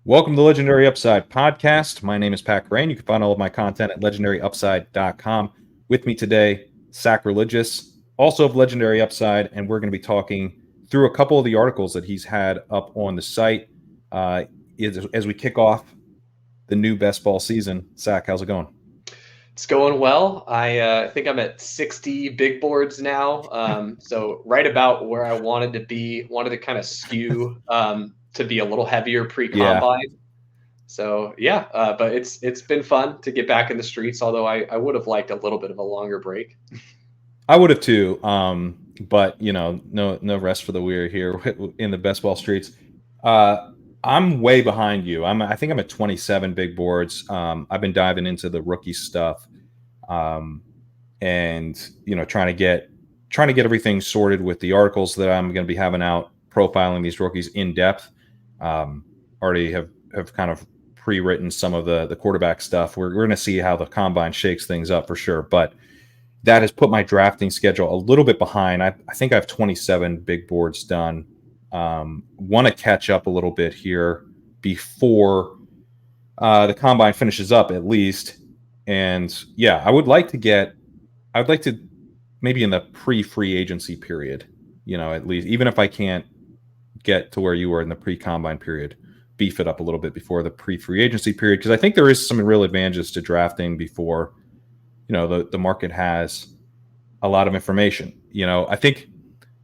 Welcome to the Legendary Upside podcast. My name is Pat Grain. You can find all of my content at legendaryupside.com. With me today, Sackreligious, also of Legendary Upside, and we're going to be talking through a couple of the articles that he's had up on the site as we kick off the new best ball season. Sack, how's it going? It's going well. I think I'm at 60 big boards now. So right about where I wanted to be, wanted to kind of skew to be a little heavier pre-combine. So yeah, but it's been fun to get back in the streets, although I would have liked a little bit of a longer break. I would have too, but no rest for the weary here in the best ball streets. I'm way behind you. I think I'm at 27 big boards. I've been diving into the rookie stuff, and trying to get everything sorted with the articles that I'm going to be having out profiling these rookies in depth. Already have kind of pre-written some of the quarterback stuff. We're going to see how the combine shakes things up for sure, but that has put my drafting schedule a little bit behind. I think I have 27 big boards done. Want to catch up a little bit here before the combine finishes up at least. And yeah, I would like to maybe in the pre-free agency period, at least, even if I can't get to where you were in the pre-combine period, beef it up a little bit before the pre-free agency period. Because I think there is some real advantages to drafting before, the market has a lot of information. I think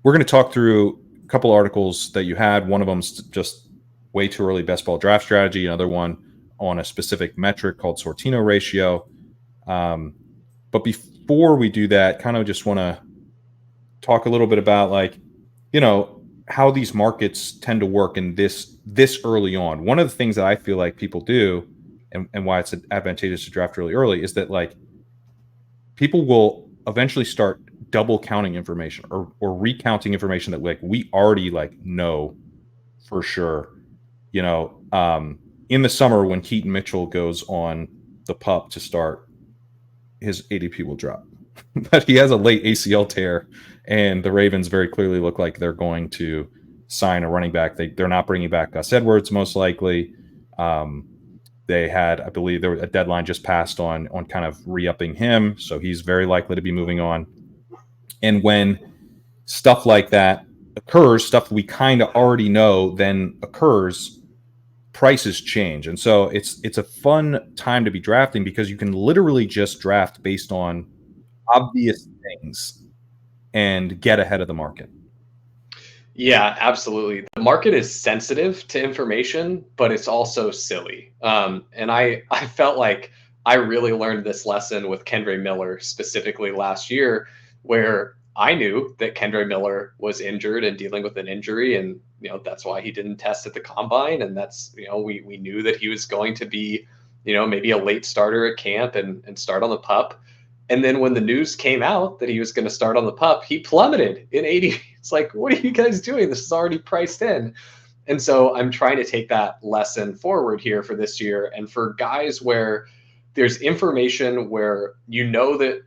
we're going to talk through a couple articles that you had. One of them's just way too early best ball draft strategy. Another one on a specific metric called Sortino Ratio. But before we do that, kind of just want to talk a little bit about how these markets tend to work in this early on. One of the things that I feel like people do and why it's advantageous to draft really early is that people will eventually start double counting information or recounting information that we already know for sure. In the summer when Keaton Mitchell goes on the pup to start, his ADP will drop. But he has a late ACL tear, and the Ravens very clearly look like they're going to sign a running back. They're not bringing back Gus Edwards, most likely. They had, I believe, a deadline just passed on kind of re-upping him, so he's very likely to be moving on. And when stuff like that occurs, stuff we kind of already know then occurs, prices change. And so it's a fun time to be drafting because you can literally just draft based on obvious things and get ahead of the market. Yeah, absolutely. The market is sensitive to information, but it's also silly. And I felt like I really learned this lesson with Kendre Miller specifically last year, where I knew that Kendre Miller was injured and dealing with an injury, and that's why he didn't test at the combine, and that's we knew that he was going to be maybe a late starter at camp and start on the pup. And then when the news came out that he was going to start on the pup, he plummeted in 80. It's like, what are you guys doing? This is already priced in. And so I'm trying to take that lesson forward here for this year. And for guys where there's information where that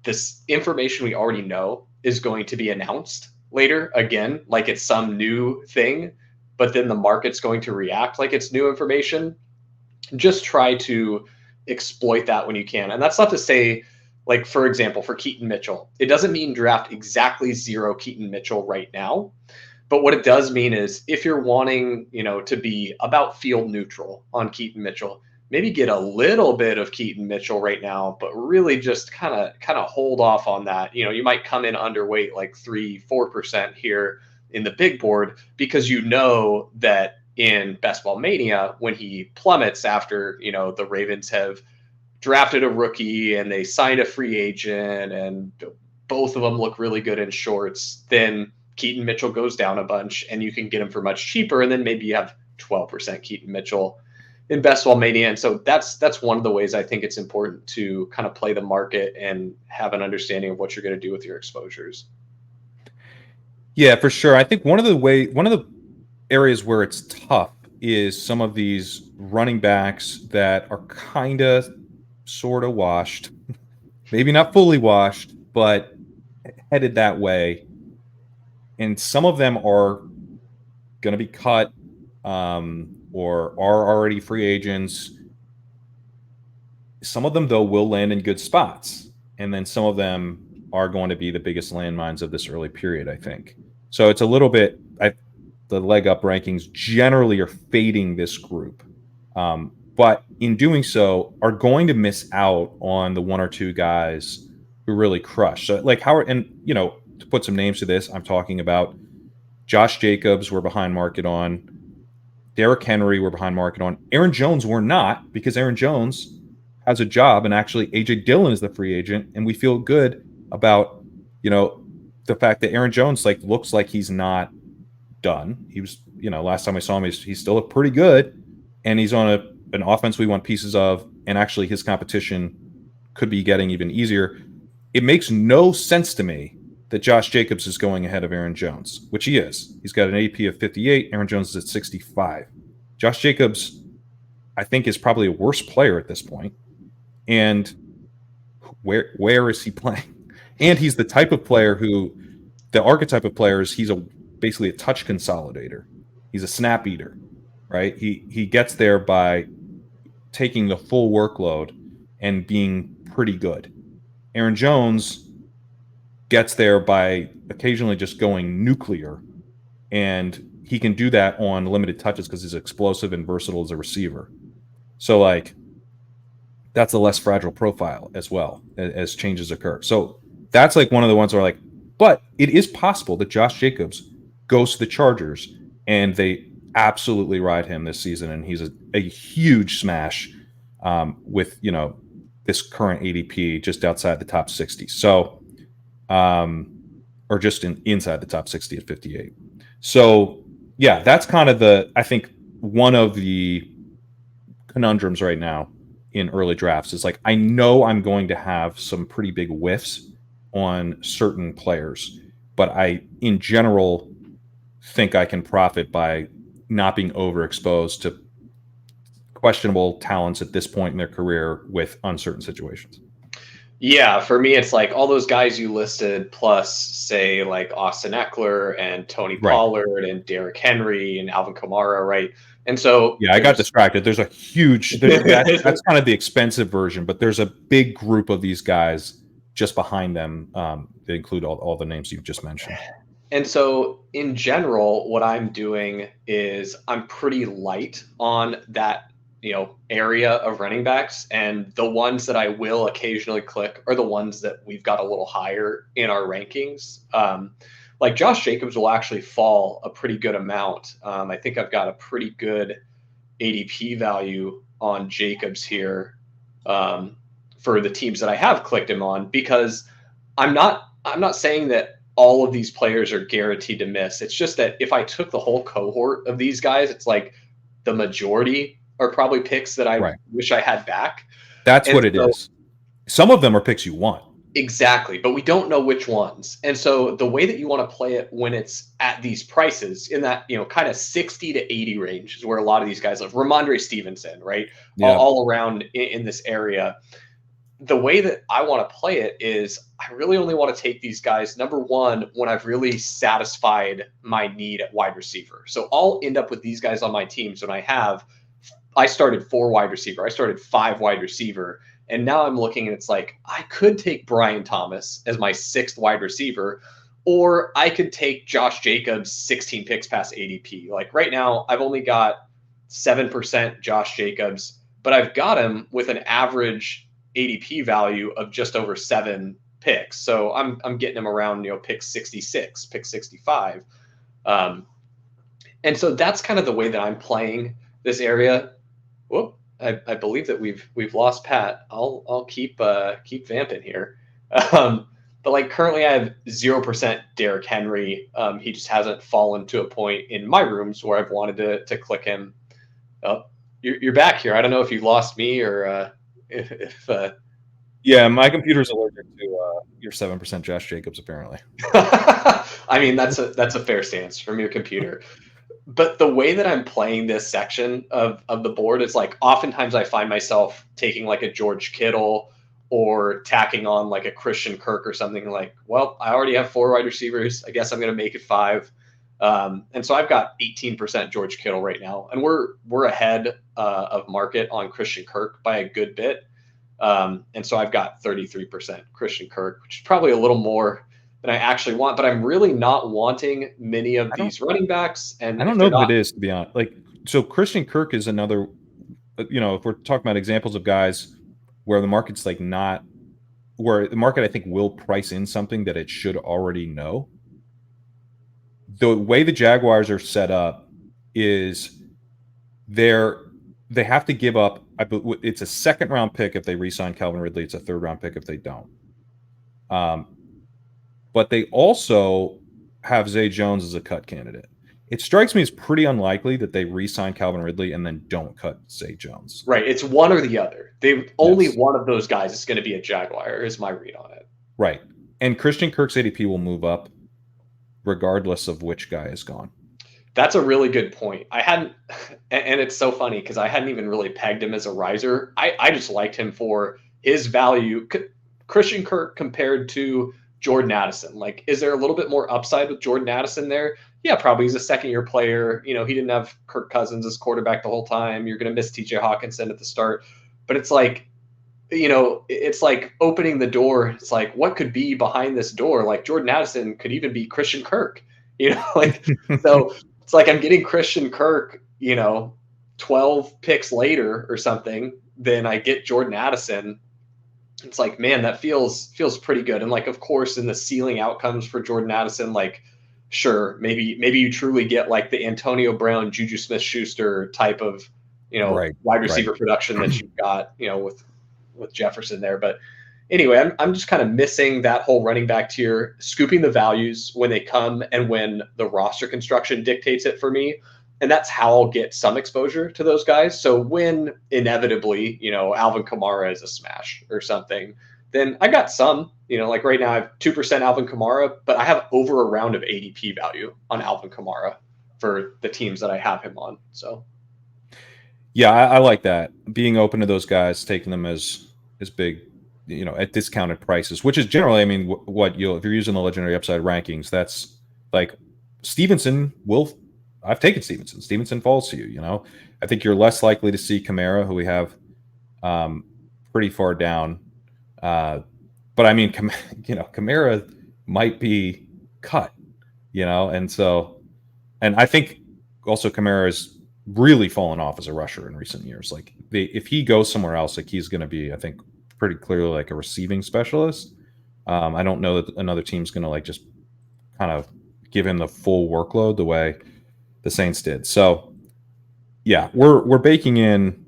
this information we already know is going to be announced later, again, like it's some new thing, but then the market's going to react like it's new information, just try to exploit that when you can. And that's not to say, for example, for Keaton Mitchell, it doesn't mean draft exactly 0 Keaton Mitchell right now. But what it does mean is if you're wanting, to be about field neutral on Keaton Mitchell, maybe get a little bit of Keaton Mitchell right now, but really just kind of hold off on that. You might come in underweight, like 3-4% here in the big board, because that in Best Ball Mania, when he plummets after, the Ravens have drafted a rookie and they signed a free agent and both of them look really good in shorts, then Keaton Mitchell goes down a bunch and you can get him for much cheaper. And then maybe you have 12% Keaton Mitchell in Best Ball Mania. And so that's one of the ways I think it's important to kind of play the market and have an understanding of what you're going to do with your exposures. Yeah, for sure. I think one of the areas where it's tough is some of these running backs that are kind of sort of washed, maybe not fully washed, but headed that way. And some of them are going to be cut or are already free agents. Some of them, though, will land in good spots. And then some of them are going to be the biggest landmines of this early period, I think. So it's a little bit, the leg up rankings generally are fading this group. But in doing so, are going to miss out on the one or two guys who really crush. So, like Howard, and, to put some names to this, I'm talking about Josh Jacobs, we're behind market on. Derrick Henry, we're behind market on. Aaron Jones, we're not, because Aaron Jones has a job, and actually A.J. Dillon is the free agent, and we feel good about, the fact that Aaron Jones looks like he's not done. He was, last time I saw him, he's still pretty good, and he's on an offense we want pieces of, and actually his competition could be getting even easier. It makes no sense to me that Josh Jacobs is going ahead of Aaron Jones, which he is. He's got an ADP of 58. Aaron Jones is at 65. Josh Jacobs, I think, is probably a worse player at this point. And where is he playing? And he's the type of player who, the archetype of player is he's basically a touch consolidator. He's a snap eater, right? He gets there by taking the full workload and being pretty good. Aaron Jones gets there by occasionally just going nuclear, and he can do that on limited touches because he's explosive and versatile as a receiver. So that's a less fragile profile as well as changes occur. So that's one of the ones where but it is possible that Josh Jacobs goes to the Chargers and they absolutely ride him this season, and he's a huge smash with this current ADP just outside the top 60. So or just inside the top 60 at 58. So yeah, that's kind of I think one of the conundrums right now in early drafts is I know I'm going to have some pretty big whiffs on certain players, but I, in general, think I can profit by not being overexposed to questionable talents at this point in their career with uncertain situations. Yeah, for me, it's all those guys you listed, plus say Austin Eckler and Tony Pollard and Derrick Henry and Alvin Kamara, right? And so I got distracted. There's a huge that's kind of the expensive version, but there's a big group of these guys just behind them that include all the names you've just mentioned. And so in general, what I'm doing is I'm pretty light on that area of running backs, and the ones that I will occasionally click are the ones that we've got a little higher in our rankings. Like Josh Jacobs will actually fall a pretty good amount. I think I've got a pretty good ADP value on Jacobs here for the teams that I have clicked him on, because I'm not saying that all of these players are guaranteed to miss. It's just that if I took the whole cohort of these guys, it's the majority are probably picks that I wish I had back. That's what it is. Some of them are picks you want. Exactly, but we don't know which ones. And so the way that you want to play it when it's at these prices, in that kind of 60 to 80 range, is where a lot of these guys live. Ramondre Stevenson, right? Yeah. All around in this area. The way that I want to play it is I really only want to take these guys, number one, when I've really satisfied my need at wide receiver. So I'll end up with these guys on my teams when I started 4 wide receiver. I started 5 wide receiver. And now I'm looking and it's I could take Brian Thomas as my 6th wide receiver, or I could take Josh Jacobs 16 picks past ADP. Right now, I've only got 7% Josh Jacobs, but I've got him with an average ADP value of just over 7 picks. So I'm getting him around, pick 66, pick 65. And so that's kind of the way that I'm playing this area. Whoop. I believe that we've lost Pat. I'll keep vamping here. But currently I have 0% Derrick Henry. He just hasn't fallen to a point in my rooms where I've wanted to click him. Oh, you're back here. I don't know if you lost me or if yeah, my computer's allergic to your 7% Josh Jacobs, apparently. I mean, that's a fair stance from your computer. But the way that I'm playing this section of the board is oftentimes I find myself taking a George Kittle or tacking on a Christian Kirk or something well, I already have 4 wide receivers. I guess I'm going to make it 5. And so I've got 18% George Kittle right now, and we're ahead of market on Christian Kirk by a good bit. And so I've got 33% Christian Kirk, which is probably a little more than I actually want, but I'm really not wanting many of these running backs. And I don't if know they're that not, it is, to be honest. Like, so Christian Kirk is another, if we're talking about examples of guys where the market's like not, where the market, I think, will price in something that it should already know. The way the Jaguars are set up is they have to give up. It's a second round pick if they re-sign Calvin Ridley. It's a third round pick if they don't. But they also have Zay Jones as a cut candidate. It strikes me as pretty unlikely that they re-sign Calvin Ridley and then don't cut Zay Jones. right, it's one or the other. Only one of those guys is going to be a Jaguar, is my read on it. Right. And Christian Kirk's ADP will move up regardless of which guy is gone. That's a really good point. I hadn't, and it's so funny because I hadn't even really pegged him as a riser. I just liked him for his value. Christian Kirk compared to Jordan Addison. Like, is there a little bit more upside with Jordan Addison there? Yeah, probably. He's a second-year player. He didn't have Kirk Cousins as quarterback the whole time. You're going to miss TJ Hawkinson at the start. But it's like, it's like opening the door. It's like, what could be behind this door? Like, Jordan Addison could even be Christian Kirk. Like, so it's like I'm getting Christian Kirk, 12 picks later or something, then I get Jordan Addison. It's like, man, that feels pretty good. And like, of course, in the ceiling outcomes for Jordan Addison, like, sure, maybe you truly get like the Antonio Brown, Juju Smith-Schuster type of, wide receiver production that you've got, with Jefferson there. But anyway, I'm just kind of missing that whole running back tier, scooping the values when they come and when the roster construction dictates it for me. And that's how I'll get some exposure to those guys. So when inevitably, Alvin Kamara is a smash or something, then I got some, like right now I have 2% Alvin Kamara, but I have over a round of ADP value on Alvin Kamara for the teams that I have him on. So yeah, I like that. Being open to those guys, taking them as big, at discounted prices, which is generally, I mean, if you're using the legendary upside rankings, that's like I've taken Stevenson. Stevenson falls to you, I think you're less likely to see Kamara, who we have pretty far down. But I mean, Kamara might be cut, and I think also Kamara has really fallen off as a rusher in recent years. Like if he goes somewhere else, like he's going to be, I think, pretty clearly like a receiving specialist. I don't know that another team's going to like just kind of give him the full workload the way the Saints did. So yeah, we're baking in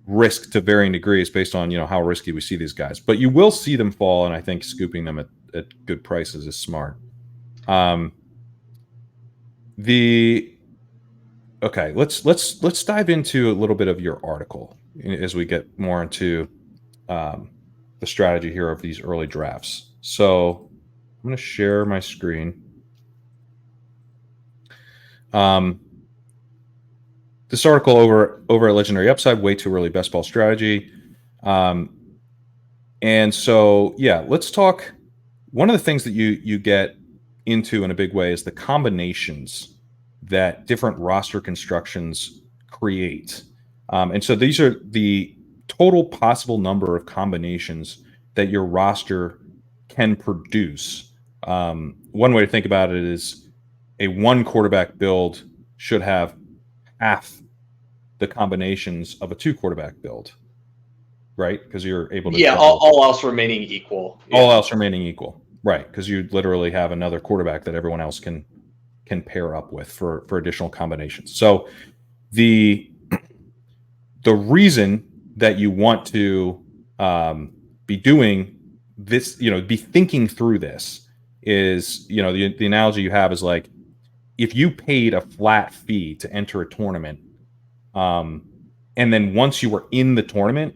risk to varying degrees based on how risky we see these guys, but you will see them fall, and I think scooping them at good prices is smart. Okay, let's dive into a little bit of your article as we get more into the strategy here of these early drafts. So I'm going to share my screen. This article over at Legendary Upside, way too early best ball strategy. And so, yeah, let's talk. One of the things that you get into in a big way is the combinations that different roster constructions create. And so these are the total possible number of combinations that your roster can produce. One way to think about it is a one quarterback build should have half the combinations of a two quarterback build, right? Because you're able to all else remaining equal. All else remaining equal, right? Because you literally have another quarterback that everyone else can pair up with for additional combinations. So the reason that you want to be doing this, be thinking through this is, the analogy you have is like, if you paid a flat fee to enter a tournament, and then once you were in the tournament,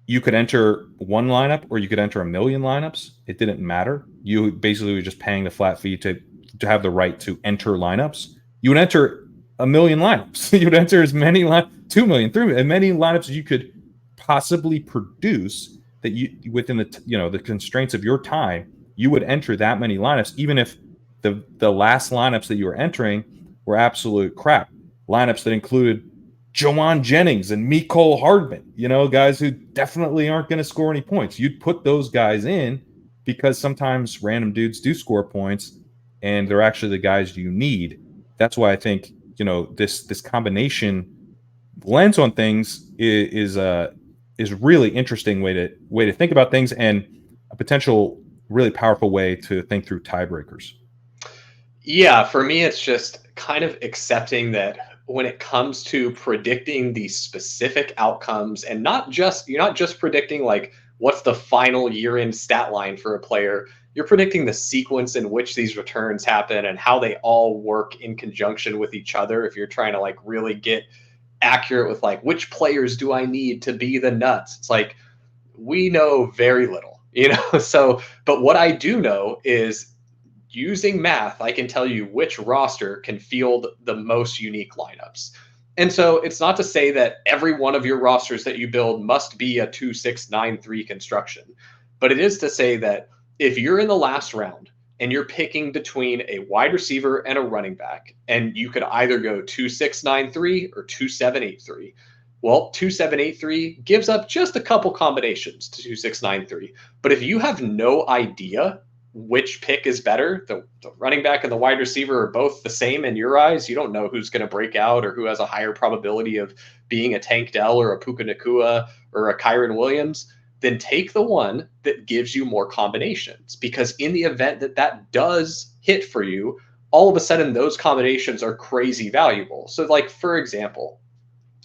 you could enter one lineup or you could enter a million lineups. It didn't matter. You basically were just paying the flat fee to have the right to enter lineups. You would enter a million lineups. You would enter as many 2 million, 3 million, as many lineups as you could possibly produce that you within the the constraints of your time. You would enter that many lineups, even if the last lineups that you were entering were absolute crap. Lineups that included Jawan Jennings and Mecole Hardman, guys who definitely aren't going to score any points. You'd put those guys in because sometimes random dudes do score points, and they're actually the guys you need. That's why I think this combination lens on things is really interesting way to think about things, and a potential really powerful way to think through tiebreakers. Yeah, for me, it's just kind of accepting that when it comes to predicting the specific outcomes, and you're not just predicting like what's the final year-end stat line for a player, you're predicting the sequence in which these returns happen and how they all work in conjunction with each other. If you're trying to like really get accurate with like which players do I need to be the nuts, it's like we know very little, So, but what I do know is using math, I can tell you which roster can field the most unique lineups. And so it's not to say that every one of your rosters that you build must be a 2-6-9-3 construction, but it is to say that if you're in the last round and you're picking between a wide receiver and a running back, and you could either go 2-6-9-3 or 2-7-8-3. Well, 2-7-8-3 gives up just a couple combinations to 2-6-9-3. But if you have no idea which pick is better, the running back and the wide receiver are both the same in your eyes, you don't know who's going to break out or who has a higher probability of being a Tank Dell or a Puka Nacua or a Kyron Williams, then take the one that gives you more combinations. Because in the event that that does hit for you, all of a sudden those combinations are crazy valuable. So like, for example,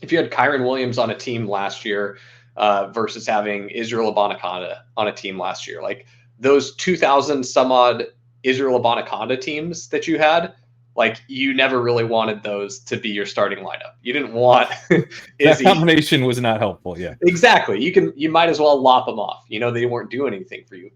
if you had Kyron Williams on a team last year versus having Israel Abanikanda on a team last year, like those 2,000 some odd Israel Abanikanda teams that you had, like you never really wanted those to be your starting lineup. You didn't want that combination was not helpful. Yeah, exactly. You might as well lop them off. They weren't doing anything for you.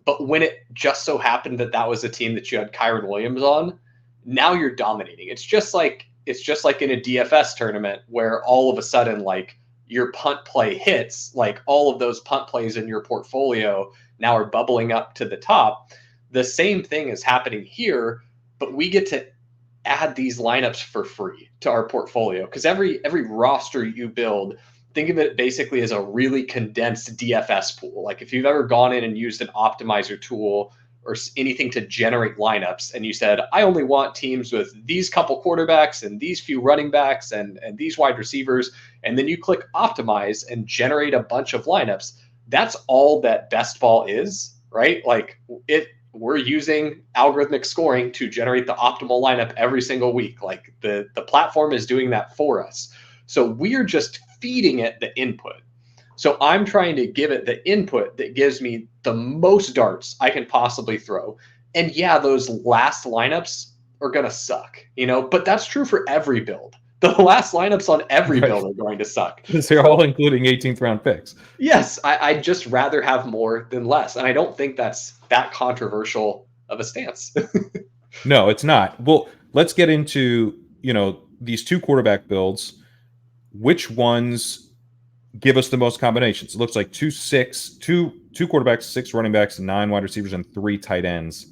But when it just so happened that that was a team that you had Kyron Williams on, now you're dominating. It's just like in a DFS tournament where all of a sudden like your punt play hits, like all of those punt plays in your portfolio now are bubbling up to the top. The same thing is happening here, but we get to add these lineups for free to our portfolio because every roster you build, think of it basically as a really condensed DFS pool. Like if you've ever gone in and used an optimizer tool or anything to generate lineups and you said, I only want teams with these couple quarterbacks and these few running backs and these wide receivers, and then you click optimize and generate a bunch of lineups, that's all that best ball is, right? Like we're using algorithmic scoring to generate the optimal lineup every single week. Like the platform is doing that for us. So we're just feeding it the input. So I'm trying to give it the input that gives me the most darts I can possibly throw. And yeah, those last lineups are going to suck, but that's true for every build. The last lineups on every build are going to suck. They're all including 18th round picks. Yes, I'd just rather have more than less. And I don't think that's that controversial of a stance. No, it's not. Well, let's get into, these two quarterback builds. Which ones give us the most combinations? It looks like two quarterbacks, 6 running backs, 9 wide receivers, and 3 tight ends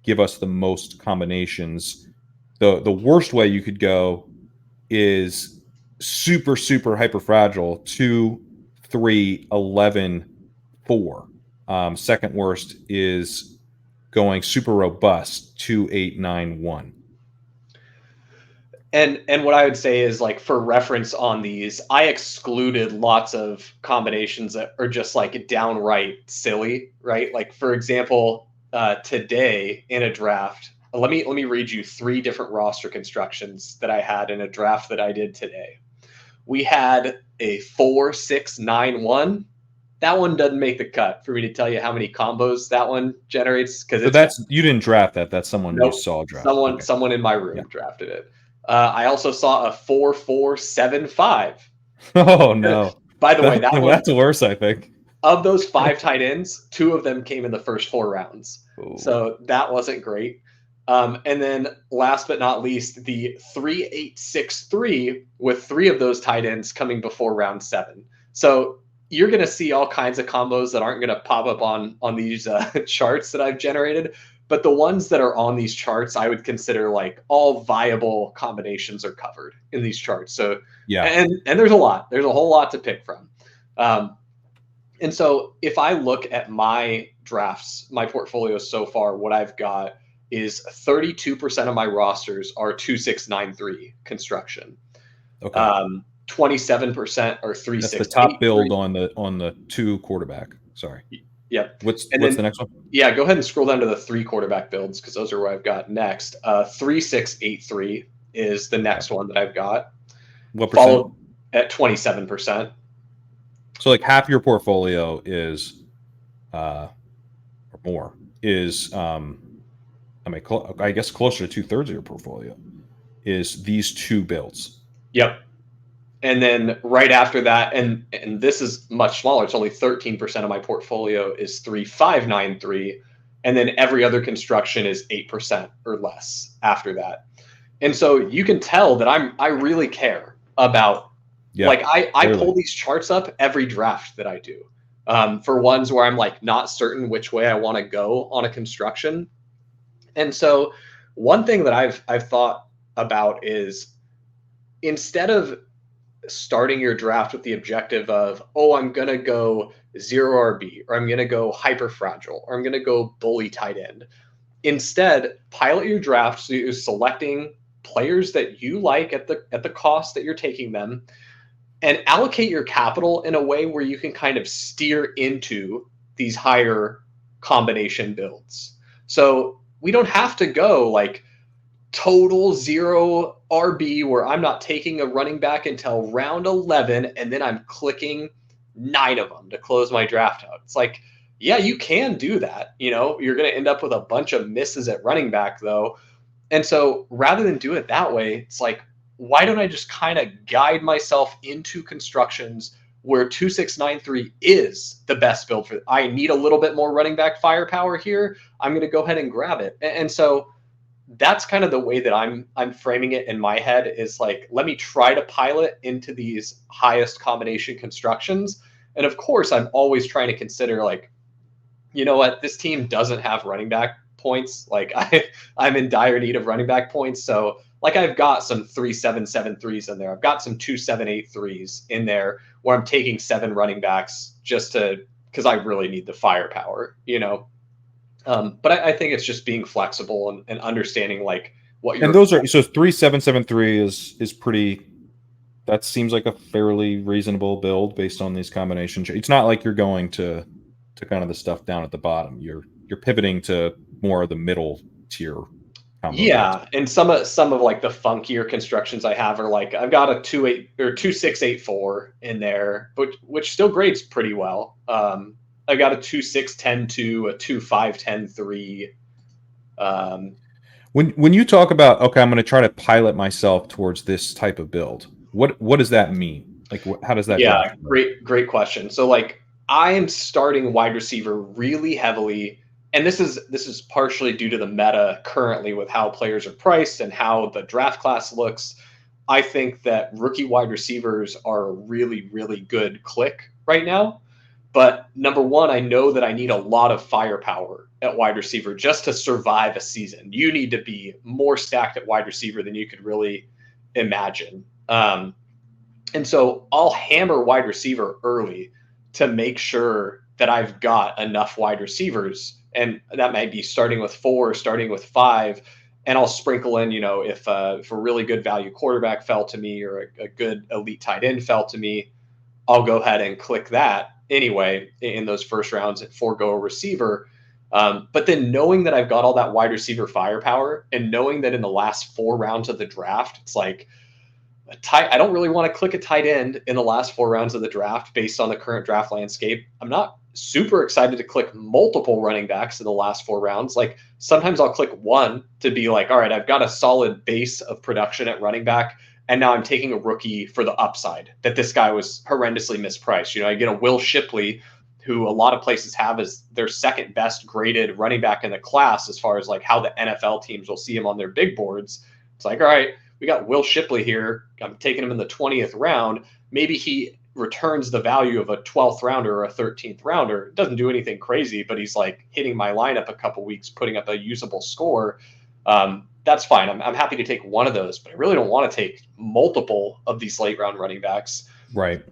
give us the most combinations. The worst way you could go is super, super hyper fragile, 2, 3, 11, 4. Second worst is going super robust, 2, 8, 9, 1. And what I would say is, like, for reference on these, I excluded lots of combinations that are just like downright silly, right? Like, for example, today in a draft, let me read you 3 different roster constructions that I had in a draft that I did today. We had a 4-6-9-1. That one doesn't make the cut for me to tell you how many combos that one generates, because that's you didn't draft that. That's someone you saw draft. Someone in my room drafted it. I also saw a 4-4-7-5. Oh no! By the way, that's worse, I think. Of those 5 tight ends, 2 of them came in the first 4 rounds. Ooh. So that wasn't great. And then last but not least, the 3-8-6-3 with 3 of those tight ends coming before round 7. So you're going to see all kinds of combos that aren't going to pop up on these charts that I've generated. But the ones that are on these charts, I would consider like all viable combinations are covered in these charts. So Yeah. and there's a lot. There's a whole lot to pick from. And so if I look at my drafts, my portfolio so far, what I've got is 32% of my rosters are 2693 construction. Okay. 27% are 3683. That's the top build on the 2 quarterback. Sorry. Yep. What's then, the next one? Yeah, go ahead and scroll down to the 3 quarterback builds because those are where I've got next. 3683 is the next one that I've got. What percent? Followed at 27%. So like half your portfolio is, or more is, I guess closer to 2/3 of your portfolio is these 2 builds. Yep. And then right after that, and this is much smaller, it's only 13% of my portfolio is 3593. And then every other construction is 8% or less after that. And so you can tell that I really care about, like I pull these charts up every draft that I do, for ones where I'm like not certain which way I want to go on a construction. And so one thing that I've thought about is, instead of starting your draft with the objective of, oh, I'm going to go 0 RB, or I'm going to go hyper fragile, or I'm going to go bully tight end. Instead, pilot your draft so you're selecting players that you like at the cost that you're taking them, and allocate your capital in a way where you can kind of steer into these higher combination builds. So we don't have to go like total 0 RB where I'm not taking a running back until round 11 and then I'm clicking 9 of them to close my draft out. It's like, yeah, you can do that. You know, you're going to end up with a bunch of misses at running back though. And so rather than do it that way, it's like, why don't I just kind of guide myself into constructions where 2693 is the best build for? I need a little bit more running back firepower here. I'm going to go ahead and grab it. And so that's kind of the way that I'm framing it in my head, is like, let me try to pilot into these highest combination constructions. And of course, I'm always trying to consider like, you know what, this team doesn't have running back points. Like I'm in dire need of running back points. So like I've got some 3-7-7-3s in there. I've got some 2-7-8-3s in there where I'm taking 7 running backs just because I really need the firepower, you know. But I think it's just being flexible and understanding like what you're. And those are, so 3-7-7-3 is pretty. That seems like a fairly reasonable build based on these combinations. It's not like you're going to kind of the stuff down at the bottom. You're pivoting to more of the middle tier. Yeah, and some of like the funkier constructions I have are like, I've got a 2-8 or 2-6-8-4 in there, but which still grades pretty well. I got a 2-6-10-2, a 2-5-10-3. When you talk about, okay, I'm going to try to pilot myself towards this type of build, what does that mean? Like, how does that? Yeah, great question. So like, I am starting wide receiver really heavily, and this is partially due to the meta currently with how players are priced and how the draft class looks. I think that rookie wide receivers are a really, really good click right now. But number one, I know that I need a lot of firepower at wide receiver just to survive a season. You need to be more stacked at wide receiver than you could really imagine. And so I'll hammer wide receiver early to make sure that I've got enough wide receivers. And that might be starting with 4, starting with 5. And I'll sprinkle in, you know, if a really good value quarterback fell to me or a good elite tight end fell to me, I'll go ahead and click that anyway in those first rounds and forego a receiver. But then knowing that I've got all that wide receiver firepower and knowing that in the last 4 rounds of the draft, it's like, I don't really want to click a tight end in the last 4 rounds of the draft based on the current draft landscape. I'm not super excited to click multiple running backs in the last 4 rounds. Like sometimes I'll click one to be like, all right, I've got a solid base of production at running back. And now I'm taking a rookie for the upside that this guy was horrendously mispriced. You know, I get a Will Shipley, who a lot of places have as their second best graded running back in the class as far as like how the NFL teams will see him on their big boards. It's like, all right, we got Will Shipley here. I'm taking him in the 20th round. Maybe he returns the value of a 12th rounder or a 13th rounder. It doesn't do anything crazy, but he's like hitting my lineup a couple weeks, putting up a usable score. That's fine. I'm happy to take one of those, but I really don't want to take multiple of these late round running backs. Right.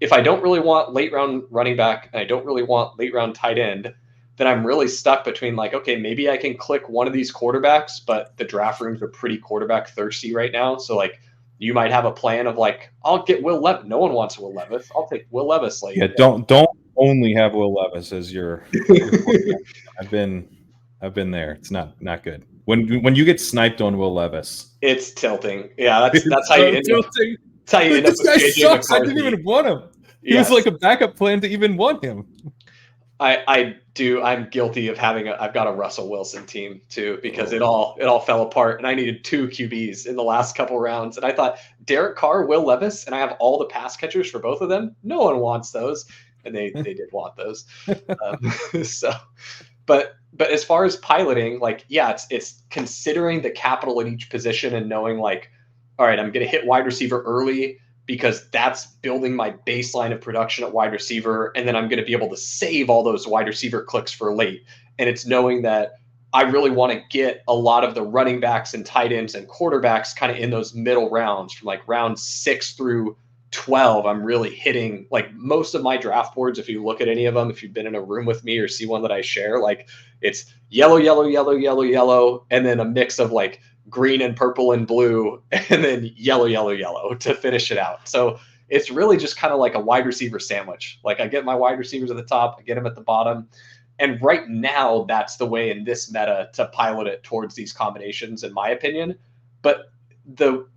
If I don't really want late round running back and I don't really want late round tight end, then I'm really stuck between like, okay, maybe I can click one of these quarterbacks, but the draft rooms are pretty quarterback thirsty right now. So like you might have a plan of like, I'll get Will Levis. No one wants Will Levis. I'll take Will Levis late. Yeah, don't only have Will Levis as your I've been there. It's not good. When you get sniped on Will Levis, it's tilting. Yeah, that's how you end up. That's how you end up this guy with JJ sucks. McCarthy. I didn't even want him. He was like a backup plan to even want him. I do. I'm guilty of having I've got a Russell Wilson team too, because it all fell apart and I needed 2 QBs in the last couple rounds. And I thought Derrick Carr, Will Levis, and I have all the pass catchers for both of them. No one wants those. And they did want those. But as far as piloting, like, yeah, it's considering the capital at each position and knowing like, all right, I'm going to hit wide receiver early because that's building my baseline of production at wide receiver. And then I'm going to be able to save all those wide receiver clicks for late. And it's knowing that I really want to get a lot of the running backs and tight ends and quarterbacks kind of in those middle rounds from like round 6 through 12. I'm really hitting like most of my draft boards. If you look at any of them, if you've been in a room with me or see one that I share, like it's yellow, yellow, yellow, yellow, yellow, and then a mix of like green and purple and blue, and then yellow, yellow, yellow to finish it out. So it's really just kind of like a wide receiver sandwich. Like I get my wide receivers at the top, I get them at the bottom. And right now, that's the way in this meta to pilot it towards these combinations, in my opinion. But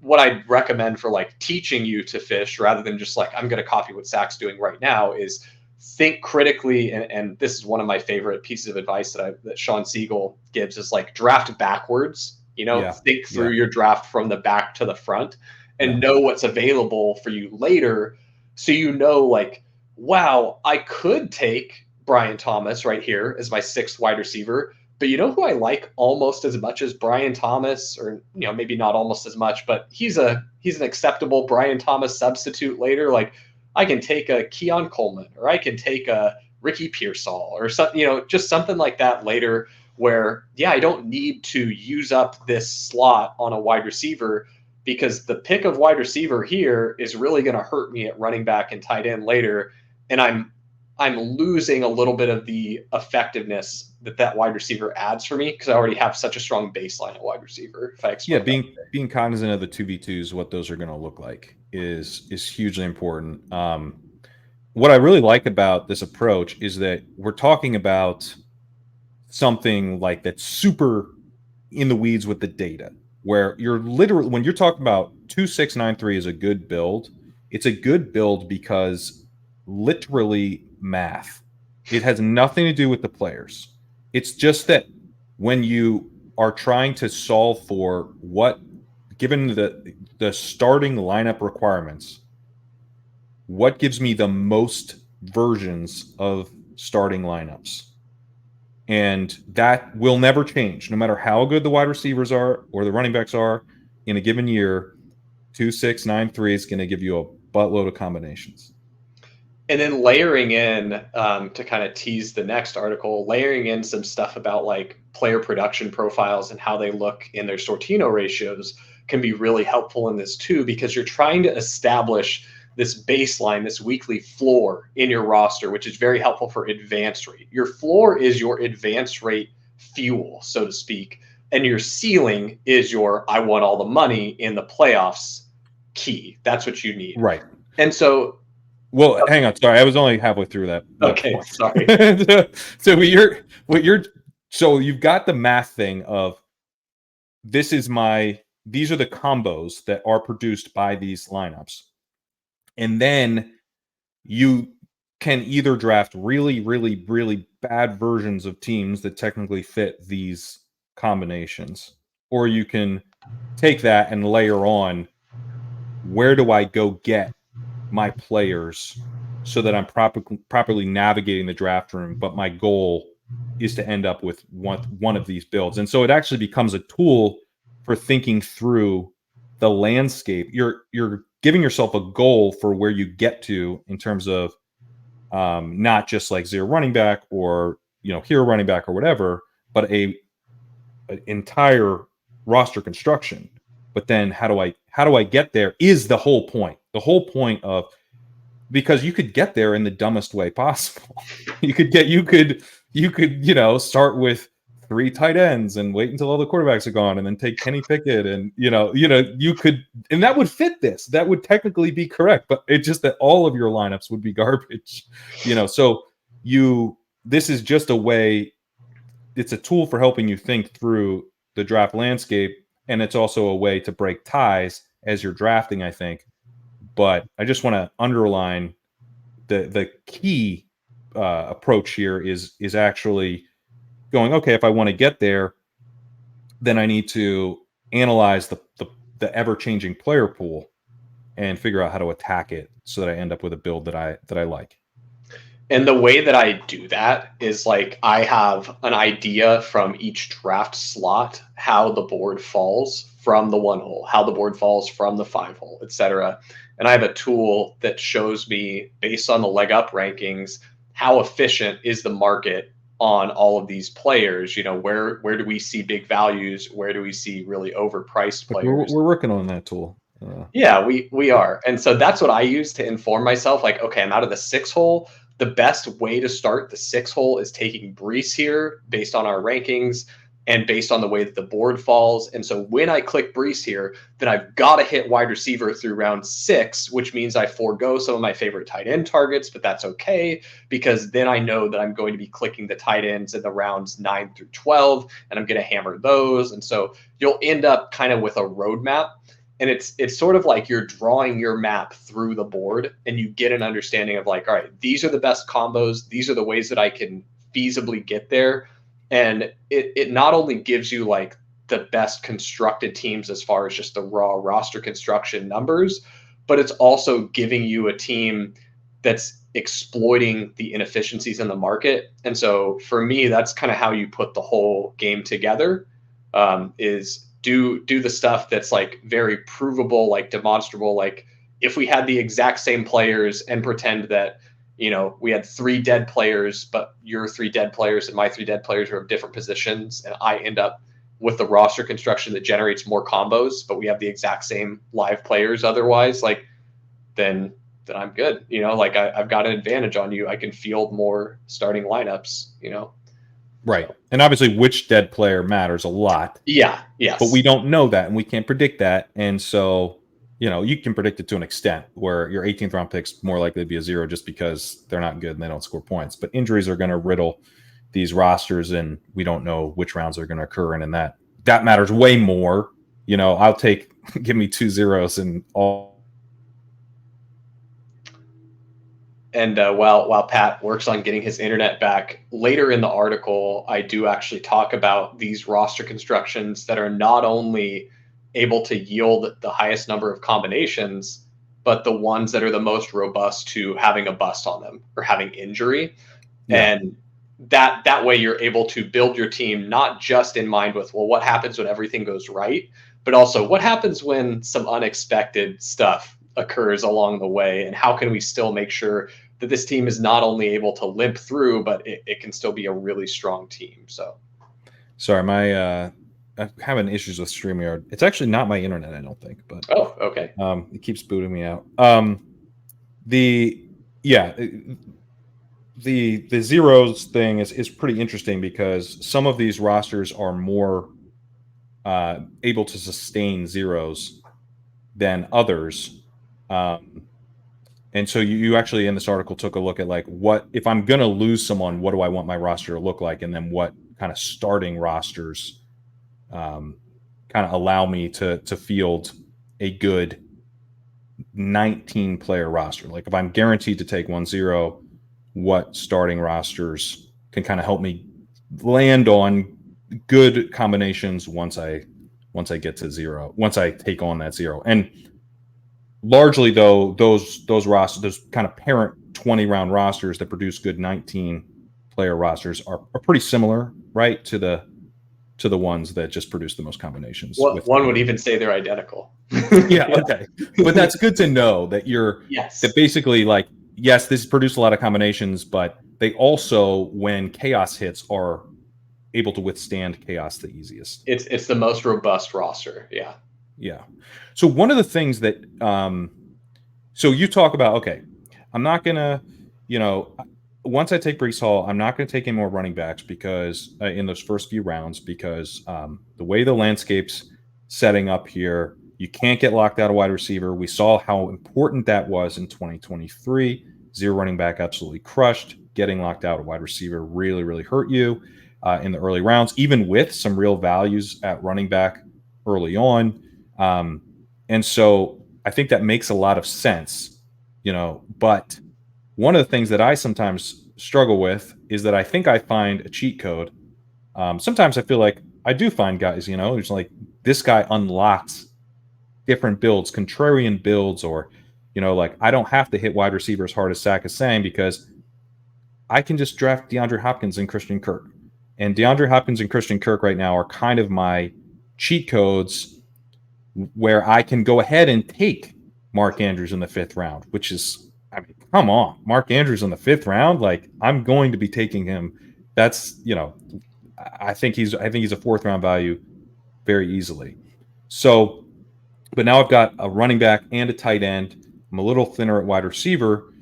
what I'd recommend for like teaching you to fish rather than just like, I'm going to copy what Sack's doing right now is think critically. And this is one of my favorite pieces of advice that Sean Siegel gives is like draft backwards. Think through your draft from the back to the front and know what's available for you later. So, like, wow, I could take Brian Thomas right here as my 6th wide receiver, but who I like almost as much as Brian Thomas, or, maybe not almost as much, but he's an acceptable Brian Thomas substitute later. Like I can take a Keon Coleman, or I can take a Ricky Pearsall or something, just something like that later, where, I don't need to use up this slot on a wide receiver because the pick of wide receiver here is really going to hurt me at running back and tight end later. And I'm losing a little bit of the effectiveness that wide receiver adds for me because I already have such a strong baseline at wide receiver. Being cognizant of the 2v2s, what those are going to look like is hugely important. What I really like about this approach is that we're talking about something like that's super in the weeds with the data, where you're literally, when you're talking about 2-6-9-3 is a good build, it's a good build because literally math. It has nothing to do with the players. It's just that when you are trying to solve for what, given the starting lineup requirements, what gives me the most versions of starting lineups? And that will never change, no matter how good the wide receivers are or the running backs are in a given year. 2-6-9-3 is going to give you a buttload of combinations. And then layering in, to kind of tease the next article, layering in some stuff about like player production profiles and how they look in their Sortino ratios can be really helpful in this too, because you're trying to establish this baseline, this weekly floor in your roster, which is very helpful for advanced rate. Your floor is your advanced rate fuel, so to speak, and your ceiling is your I want all the money in the playoffs key. That's what you need. Right. And so, well, hang on. Sorry, I was only halfway through that. Okay, point. Sorry. So you've got the math thing of these are the combos that are produced by these lineups. And then you can either draft really, really, really bad versions of teams that technically fit these combinations, or you can take that and layer on, where do I go get my players so that I'm properly navigating the draft room, but my goal is to end up with one of these builds. And so it actually becomes a tool for thinking through the landscape. You're giving yourself a goal for where you get to in terms of not just like zero running back or hero running back or whatever, but an entire roster construction. But then how do I get there is the whole point. The whole point of, because you could get there in the dumbest way possible. you could start with 3 tight ends and wait until all the quarterbacks are gone and then take Kenny Pickett and you could, and that would fit this. That would technically be correct, but it's just that all of your lineups would be garbage. So this is just a way, it's a tool for helping you think through the draft landscape, and it's also a way to break ties as you're drafting, I think. But I just want to underline the key approach here is actually going, okay, if I want to get there, then I need to analyze the ever-changing player pool and figure out how to attack it so that I end up with a build that I like. And the way that I do that is like I have an idea from each draft slot how the board falls from the 1 hole, how the board falls from the 5 hole, etc. And I have a tool that shows me, based on the leg up rankings, how efficient is the market on all of these players. Where do we see big values? Where do we see really overpriced players? We're working on that tool. Yeah, we are. And so that's what I use to inform myself. Like, okay, I'm out of the 6 hole. The best way to start the 6 hole is taking Bryce here based on our rankings and based on the way that the board falls. And so when I click Bryce here, then I've got to hit wide receiver through round 6, which means I forego some of my favorite tight end targets, but that's okay, because then I know that I'm going to be clicking the tight ends in the rounds 9 through 12, and I'm going to hammer those. And so you'll end up kind of with a roadmap. And it's sort of like you're drawing your map through the board, and you get an understanding of like, all right, these are the best combos. These are the ways that I can feasibly get there. And it not only gives you like the best constructed teams as far as just the raw roster construction numbers, but it's also giving you a team that's exploiting the inefficiencies in the market. And so for me, that's kind of how you put the whole game together, is do the stuff that's like very provable, like demonstrable. Like if we had the exact same players and pretend that, we had 3 dead players, but your 3 dead players and my 3 dead players are of different positions, and I end up with the roster construction that generates more combos, but we have the exact same live players otherwise, like then I'm good. Like I've got an advantage on you. I can field more starting lineups, Right. And obviously which dead player matters a lot. Yeah. Yes. But we don't know that, and we can't predict that. And so, you can predict it to an extent where your 18th round pick's more likely to be a 0 just because they're not good and they don't score points. But injuries are going to riddle these rosters, and we don't know which rounds are going to occur in, and that matters way more. I'll take give me 2 zeros and all. And while Pat works on getting his internet back, later in the article, I do actually talk about these roster constructions that are not only able to yield the highest number of combinations, but the ones that are the most robust to having a bust on them or having injury. Yeah. And that way you're able to build your team not just in mind with, well, what happens when everything goes right, but also what happens when some unexpected stuff occurs along the way, and how can we still make sure that this team is not only able to limp through, but it can still be a really strong team. So sorry, I'm having issues with StreamYard. It's actually not my internet, I don't think, but okay. It keeps booting me out. The zeros thing is pretty interesting because some of these rosters are more able to sustain zeros than others. And so you actually in this article took a look at like, what if I'm going to lose someone, what do I want my roster to look like? And then what kind of starting rosters kind of allow me to field a good 19 player roster. Like if I'm guaranteed to take 1-0, what starting rosters can kind of help me land on good combinations once I get to 0, once I take on that 0. And largely though, those rosters, those kind of parent 20 round rosters that produce good 19 player rosters are pretty similar, right, to the to the ones that just produce the most combinations. One would even say they're identical. Yeah, okay. But that's good to know that that basically, like, yes, this produce a lot of combinations, but they also, when chaos hits, are able to withstand chaos the easiest. It's the most robust roster. Yeah. Yeah. So one of the things that so you talk about, okay, I'm not gonna, once I take Breece Hall, I'm not going to take any more running backs because in those first few rounds, because the way the landscape's setting up here, you can't get locked out of wide receiver. We saw how important that was in 2023. Zero running back absolutely crushed. Getting locked out of wide receiver really, really hurt you in the early rounds, even with some real values at running back early on. And so I think that makes a lot of sense, but one of the things that I sometimes struggle with is that I think I find a cheat code. Sometimes I feel like I do find guys, who's like, this guy unlocks different builds, contrarian builds, or, like, I don't have to hit wide receiver as hard as Sack is saying because I can just draft DeAndre Hopkins and Christian Kirk. And DeAndre Hopkins and Christian Kirk right now are kind of my cheat codes where I can go ahead and take Mark Andrews in the 5th round, which is, I mean, come on, Mark Andrews in the 5th round. Like, I'm going to be taking him. That's, I think he's a 4th round value very easily. So, but now I've got a running back and a tight end. I'm a little thinner at wide receiver,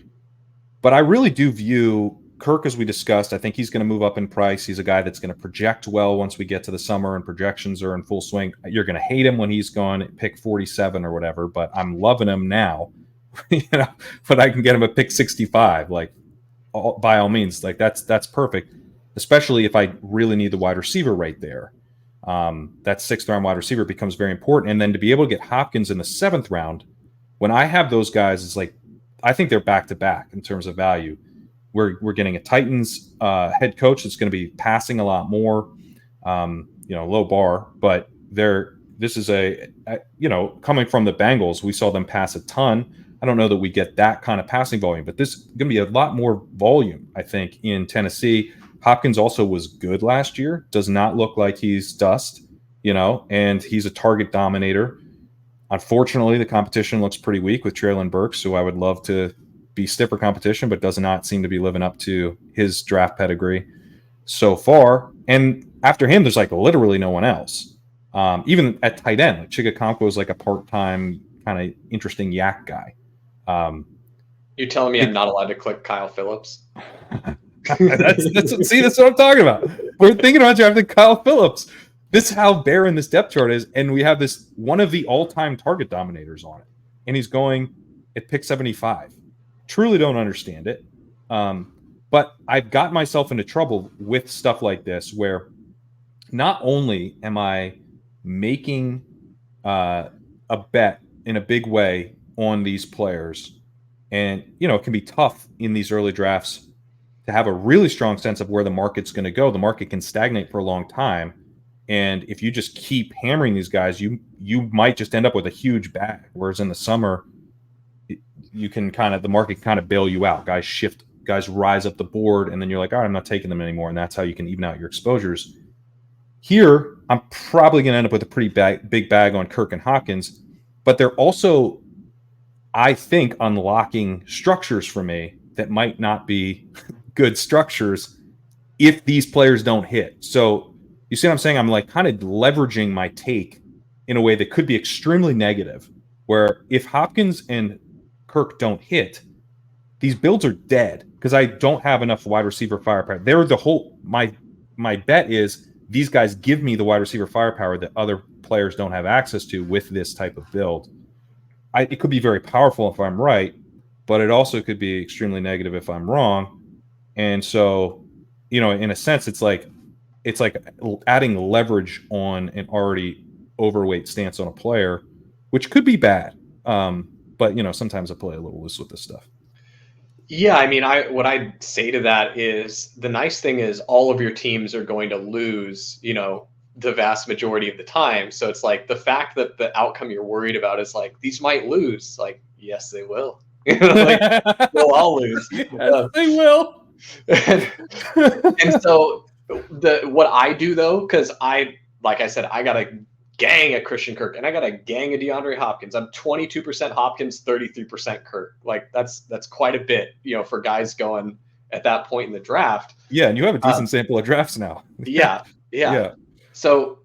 but I really do view Kirk, as we discussed. I think he's going to move up in price. He's a guy that's going to project well once we get to the summer and projections are in full swing. You're going to hate him when he's gone at pick 47 or whatever, but I'm loving him now. But I can get him at pick 65, like, by all means, like, that's perfect, especially if I really need the wide receiver right there. That 6th round wide receiver becomes very important. And then to be able to get Hopkins in the 7th round, when I have those guys, it's like, I think they're back to back in terms of value. We're getting a Titans head coach that's going to be passing a lot more, low bar, but this is coming from the Bengals, we saw them pass a ton. I don't know that we get that kind of passing volume, but this is going to be a lot more volume, I think, in Tennessee. Hopkins also was good last year. Does not look like he's dust, and he's a target dominator. Unfortunately, the competition looks pretty weak with Treylon Burks, who I would love to be stiffer competition, but does not seem to be living up to his draft pedigree so far. And after him, there's like literally no one else. Even at tight end, like Chigakonko is like a part-time kind of interesting yak guy. You're telling me I'm not allowed to click Kyle Phillips? See, that's what I'm talking about. We're thinking about drafting Kyle Phillips. This is how barren this depth chart is, and we have this one of the all-time target dominators on it, and he's going at pick 75. Truly don't understand it. But I've got myself into trouble with stuff like this, where not only am I making a bet in a big way on these players, and it can be tough in these early drafts to have a really strong sense of where the market's going to go. The market can stagnate for a long time, and if you just keep hammering these guys, you might just end up with a huge bag. Whereas in the summer, the market kind of bail you out. Guys rise up the board, and then you're like, all right, I'm not taking them anymore, and that's how you can even out your exposures. Here, I'm probably going to end up with a pretty big bag on Kirk and Hopkins, but they're also, I think, unlocking structures for me that might not be good structures if these players don't hit. So you see what I'm saying? I'm like kind of leveraging my take in a way that could be extremely negative, where if Hopkins and Kirk don't hit, these builds are dead because I don't have enough wide receiver firepower. They're the whole, my bet is these guys give me the wide receiver firepower that other players don't have access to with this type of build. It could be very powerful if I'm right, but it also could be extremely negative if I'm wrong. And so, in a sense, it's like adding leverage on an already overweight stance on a player, which could be bad. But sometimes I play a little loose with this stuff. Yeah, I mean, what I'd say to that is the nice thing is all of your teams are going to lose, the vast majority of the time. So it's like the fact that the outcome you're worried about is like, these might lose. Like, yes, they will. They'll all lose. Yes, they will. And so what I do though, because I like I said, I got a gang of Christian Kirk and I got a gang of DeAndre Hopkins. I'm 22% Hopkins, 33% Kirk. Like that's quite a bit, for guys going at that point in the draft. Yeah, and you have a decent sample of drafts now. Yeah. Yeah. So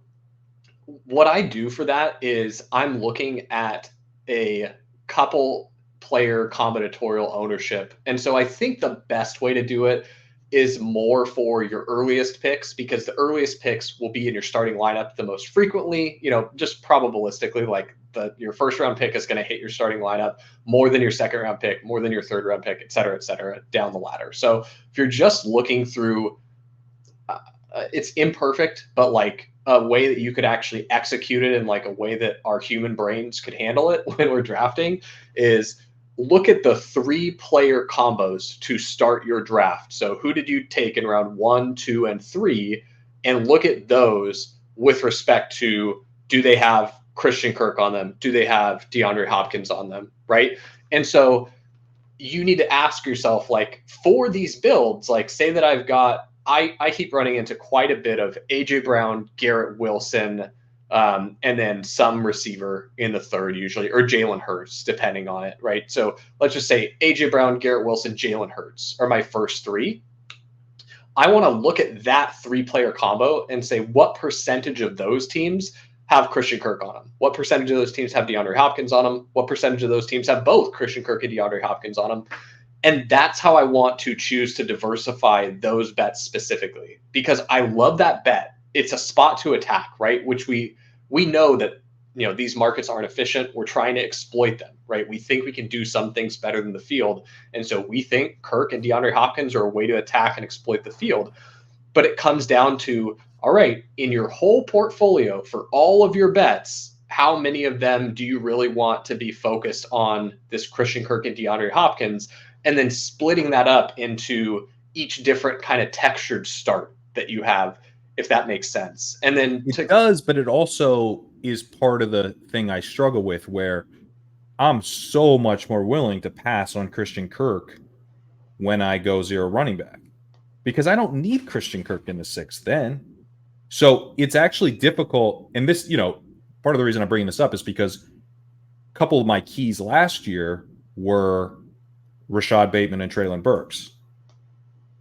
what I do for that is I'm looking at a couple player combinatorial ownership. And so I think the best way to do it is more for your earliest picks, because the earliest picks will be in your starting lineup the most frequently, just probabilistically, like your first round pick is going to hit your starting lineup more than your second round pick, more than your third round pick, et cetera, down the ladder. So if you're just looking through, it's imperfect, but like a way that you could actually execute it in like a way that our human brains could handle it when we're drafting is look at the 3-player combos to start your draft. So who did you take in round 1, 2, and 3, and look at those with respect to, do they have Christian Kirk on them? Do they have DeAndre Hopkins on them? Right. And so you need to ask yourself, like, for these builds, like say that I've got, I keep running into quite a bit of AJ Brown, Garrett Wilson, and then some receiver in the third usually, or Jalen Hurts, depending on it, right? So let's just say AJ Brown, Garrett Wilson, Jalen Hurts are my first 3. I want to look at that 3-player combo and say, what percentage of those teams have Christian Kirk on them? What percentage of those teams have DeAndre Hopkins on them? What percentage of those teams have both Christian Kirk and DeAndre Hopkins on them? And that's how I want to choose to diversify those bets specifically, because I love that bet. It's a spot to attack, right? Which we know that, these markets aren't efficient. We're trying to exploit them, right? We think we can do some things better than the field. And so we think Kirk and DeAndre Hopkins are a way to attack and exploit the field. But it comes down to, all right, in your whole portfolio for all of your bets, how many of them do you really want to be focused on this Christian Kirk and DeAndre Hopkins? And then splitting that up into each different kind of textured start that you have, if that makes sense. And then it does, but it also is part of the thing I struggle with, where I'm so much more willing to pass on Christian Kirk when I go 0 running back, because I don't need Christian Kirk in the 6th then. So it's actually difficult. And this, part of the reason I'm bringing this up is because a couple of my keys last year were Rashad Bateman and Treylon Burks.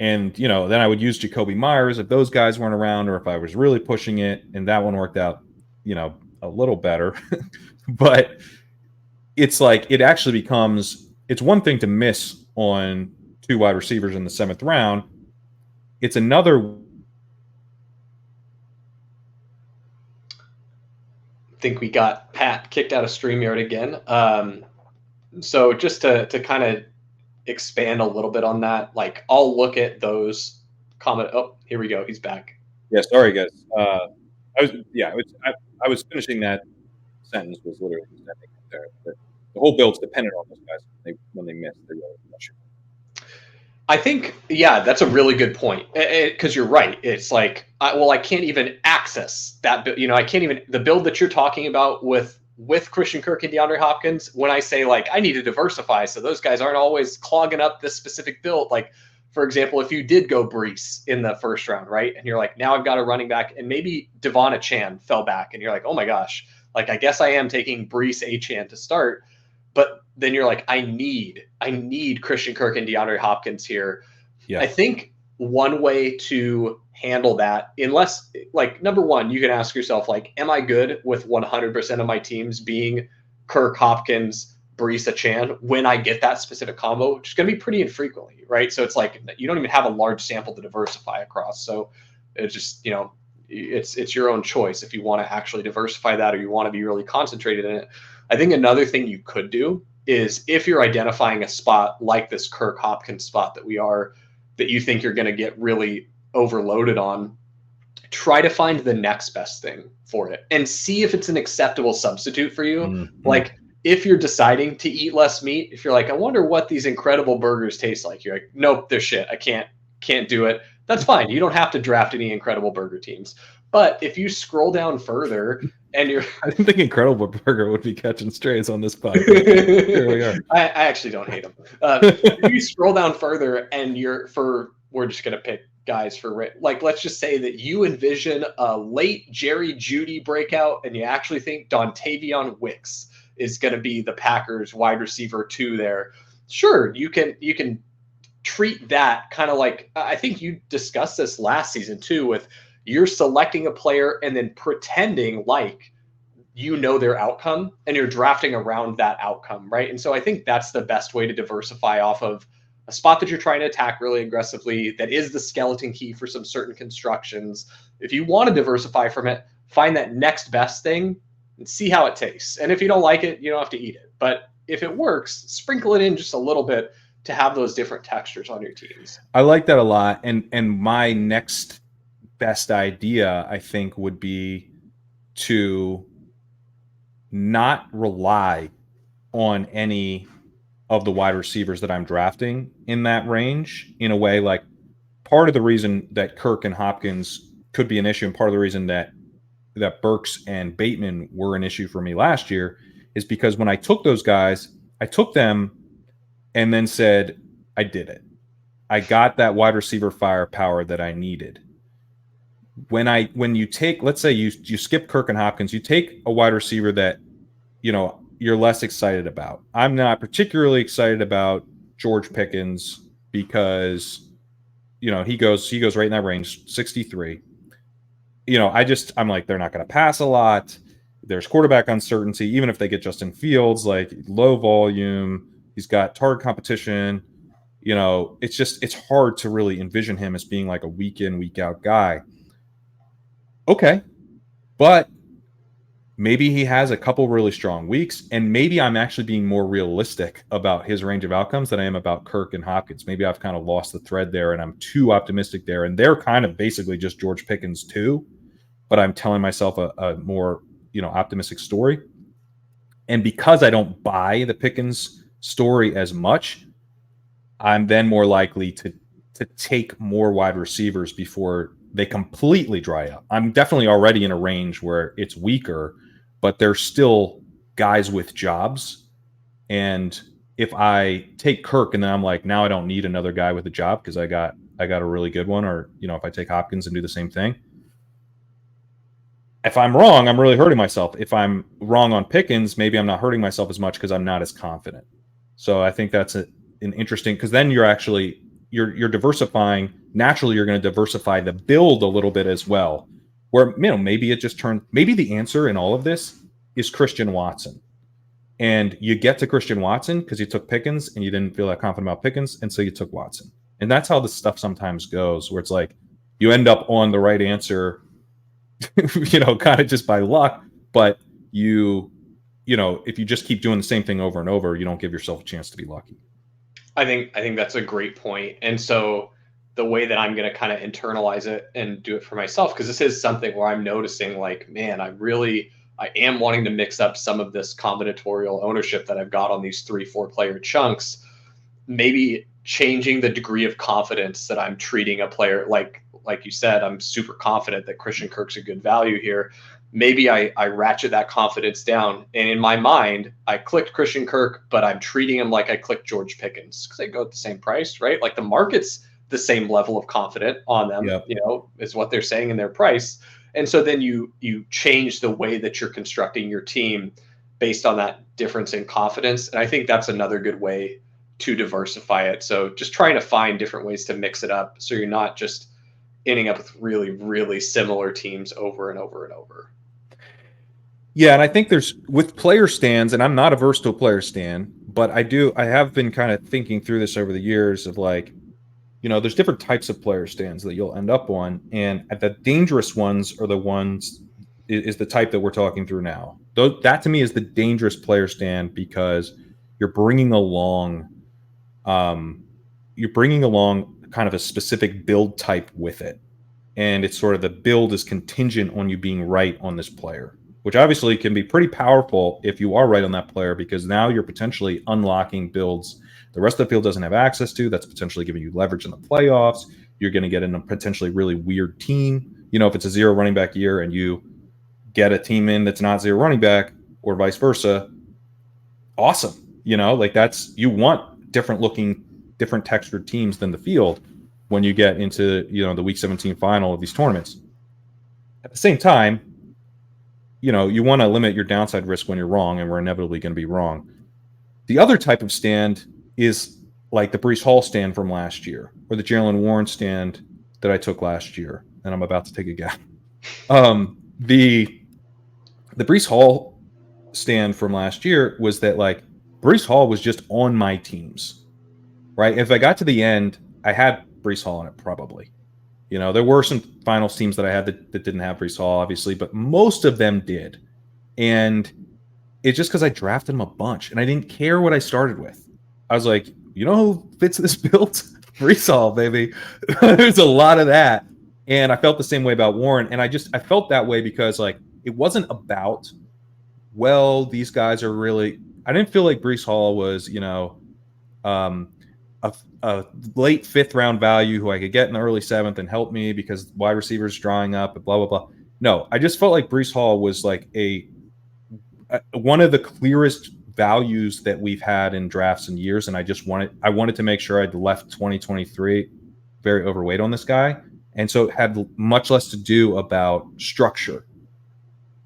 And, then I would use Jacoby Myers if those guys weren't around, or if I was really pushing it, and that one worked out, a little better. But it's like, it actually becomes, it's one thing to miss on 2 wide receivers in the 7th round. It's another. I think we got Pat kicked out of StreamYard again. So just to kind of expand a little bit on that, like I'll look at those comment. Oh, here we go. He's back. Yeah, sorry guys. I was finishing that sentence, was literally there. The whole build's dependent on those guys when they miss. They're really not sure. I think, yeah, that's a really good point, because you're right. It's like, I can't even access that. I can't even, the build that you're talking about with Christian Kirk and DeAndre Hopkins, when I say like I need to diversify so those guys aren't always clogging up this specific build. Like, for example, if you did go Bryce in the 1st round, right, and you're like, now I've got a running back, and maybe Devon Achane fell back, and you're like, oh my gosh, like I guess I am taking Bryce Achane to start, but then you're like, I need Christian Kirk and DeAndre Hopkins here. Yeah. I think one way to handle that, unless, like, number one, you can ask yourself, like, am I good with 100% of my teams being Kirk, Hopkins, Bryce Achane when I get that specific combo, which is going to be pretty infrequently, right? So it's like you don't even have a large sample to diversify across. So it's just, it's your own choice if you want to actually diversify that or you want to be really concentrated in it. I think another thing you could do is, if you're identifying a spot like this Kirk Hopkins spot that you think you're going to get really overloaded on, try to find the next best thing for it and see if it's an acceptable substitute for you. Mm-hmm. Like, if you're deciding to eat less meat, if you're like, I wonder what these incredible burgers taste like, you're like, nope, they're shit. I can't do it. That's fine. You don't have to draft any incredible burger teams. But if you scroll down further and you're, I didn't think Incredible Burger would be catching strays on this podcast. Here we are. I actually don't hate them. If you scroll down further and we're just going to pick guys for like, let's just say that you envision a late Jerry Jeudy breakout, and you actually think Dontavion Wicks is going to be the Packers wide receiver 2 there. Sure, you can treat that kind of like, I think you discussed this last season too, with you're selecting a player and then pretending like you know their outcome and you're drafting around that outcome, right? And so I think that's the best way to diversify off of a spot that you're trying to attack really aggressively, that is the skeleton key for some certain constructions. If you want to diversify from it, find that next best thing and see how it tastes. And if you don't like it, you don't have to eat it. But if it works, sprinkle it in just a little bit to have those different textures on your teams. I like that a lot. And my next best idea, I think, would be to not rely on any of the wide receivers that I'm drafting in that range. In a way, like, part of the reason that Kirk and Hopkins could be an issue, and part of the reason that Burks and Bateman were an issue for me last year, is because when I took those guys, I took them and then said, I did it. I got that wide receiver firepower that I needed. When you take, let's say you skip Kirk and Hopkins, you take a wide receiver that, you know, you're less excited about. I'm not particularly excited about George Pickens because, you know, he goes right in that range, 63. You know, I'm like, they're not going to pass a lot. There's quarterback uncertainty. Even if they get Justin Fields, like, low volume, he's got target competition. You know, it's hard to really envision him as being like a week in, week out guy. Okay. But maybe he has a couple really strong weeks, and maybe I'm actually being more realistic about his range of outcomes than I am about Kirk and Hopkins. Maybe I've kind of lost the thread there and I'm too optimistic there. And they're kind of basically just George Pickens too, but I'm telling myself a more, you know, optimistic story. And because I don't buy the Pickens story as much, I'm then more likely to take more wide receivers before they completely dry up. I'm definitely already in a range where it's weaker, but there's still guys with jobs. And if I take Kirk and then I'm like, now I don't need another guy with a job because I got a really good one, or, you know, if I take Hopkins and do the same thing, if I'm wrong, I'm really hurting myself. If I'm wrong on Pickens, maybe I'm not hurting myself as much because I'm not as confident. So I think that's an interesting, because then you're actually you're diversifying. Naturally, you're going to diversify the build a little bit as well. Where, you know, maybe it just turned. Maybe the answer in all of this is Christian Watson, and you get to Christian Watson because you took Pickens and you didn't feel that confident about Pickens, and so you took Watson. And that's how this stuff sometimes goes, where it's like you end up on the right answer, you know, kind of just by luck. But you know, if you just keep doing the same thing over and over, you don't give yourself a chance to be lucky. I think that's a great point. And so the way that I'm going to kind of internalize it and do it for myself, because this is something where I'm noticing, like, man, I am wanting to mix up some of this combinatorial ownership that I've got on these 3-4 player chunks, maybe changing the degree of confidence that I'm treating a player. Like you said, I'm super confident that Christian Kirk's a good value here. Maybe I ratchet that confidence down. And in my mind, I clicked Christian Kirk, but I'm treating him like I clicked George Pickens because they go at the same price, right? Like, the market's the same level of confident on them, Yep. you know, is what they're saying in their price. And so then you change the way that you're constructing your team based on that difference in confidence. And I think that's another good way to diversify it. So just trying to find different ways to mix it up so you're not just ending up with really, really similar teams over and over and over. Yeah, and I think there's, with player stands, and I'm not averse to a player stand, but I have been kind of thinking through this over the years of, like, you know, there's different types of player stands that you'll end up on, and the dangerous ones are the ones is the type that we're talking through now. That to me is the dangerous player stand, because you're bringing along kind of a specific build type with it, and it's sort of, the build is contingent on you being right on this player, which obviously can be pretty powerful if you are right on that player, because now you're potentially unlocking builds the rest of the field doesn't have access to. That's potentially giving you leverage in the playoffs. You're going to get in a potentially really weird team. You know, if it's a 0 running back year and you get a team in that's not 0 running back, or vice versa, awesome. You know, like, you want different looking, different textured teams than the field. when you get into, the week 17 final of these tournaments. At the same time, you want to limit your downside risk when you're wrong, and we're inevitably going to be wrong. The other type of stand is like the Bryce Hall stand from last year, or the Jalen Warren stand that I took last year, and I'm about to take again. The Bryce Hall stand from last year was that, like, Bryce Hall was just on my teams, right? If I got to the end, I had Bryce Hall in it probably. There were some finals teams that I had that didn't have Bryce Hall, obviously, but most of them did. And it's just because I drafted him a bunch, and I didn't care what I started with. I was like, who fits this build? Bryce Hall, baby. There's a lot of that. And I felt the same way about Warren. And I felt that way because, like, it wasn't about, well, these guys are really – I didn't feel like Bryce Hall was, a late 5th round value who I could get in the early 7th and help me because wide receivers drying up and blah, blah, blah. No, I just felt like Bryce Hall was like one of the clearest values that we've had in drafts in years. And I wanted to make sure I'd left 2023 very overweight on this guy. And so it had much less to do about structure.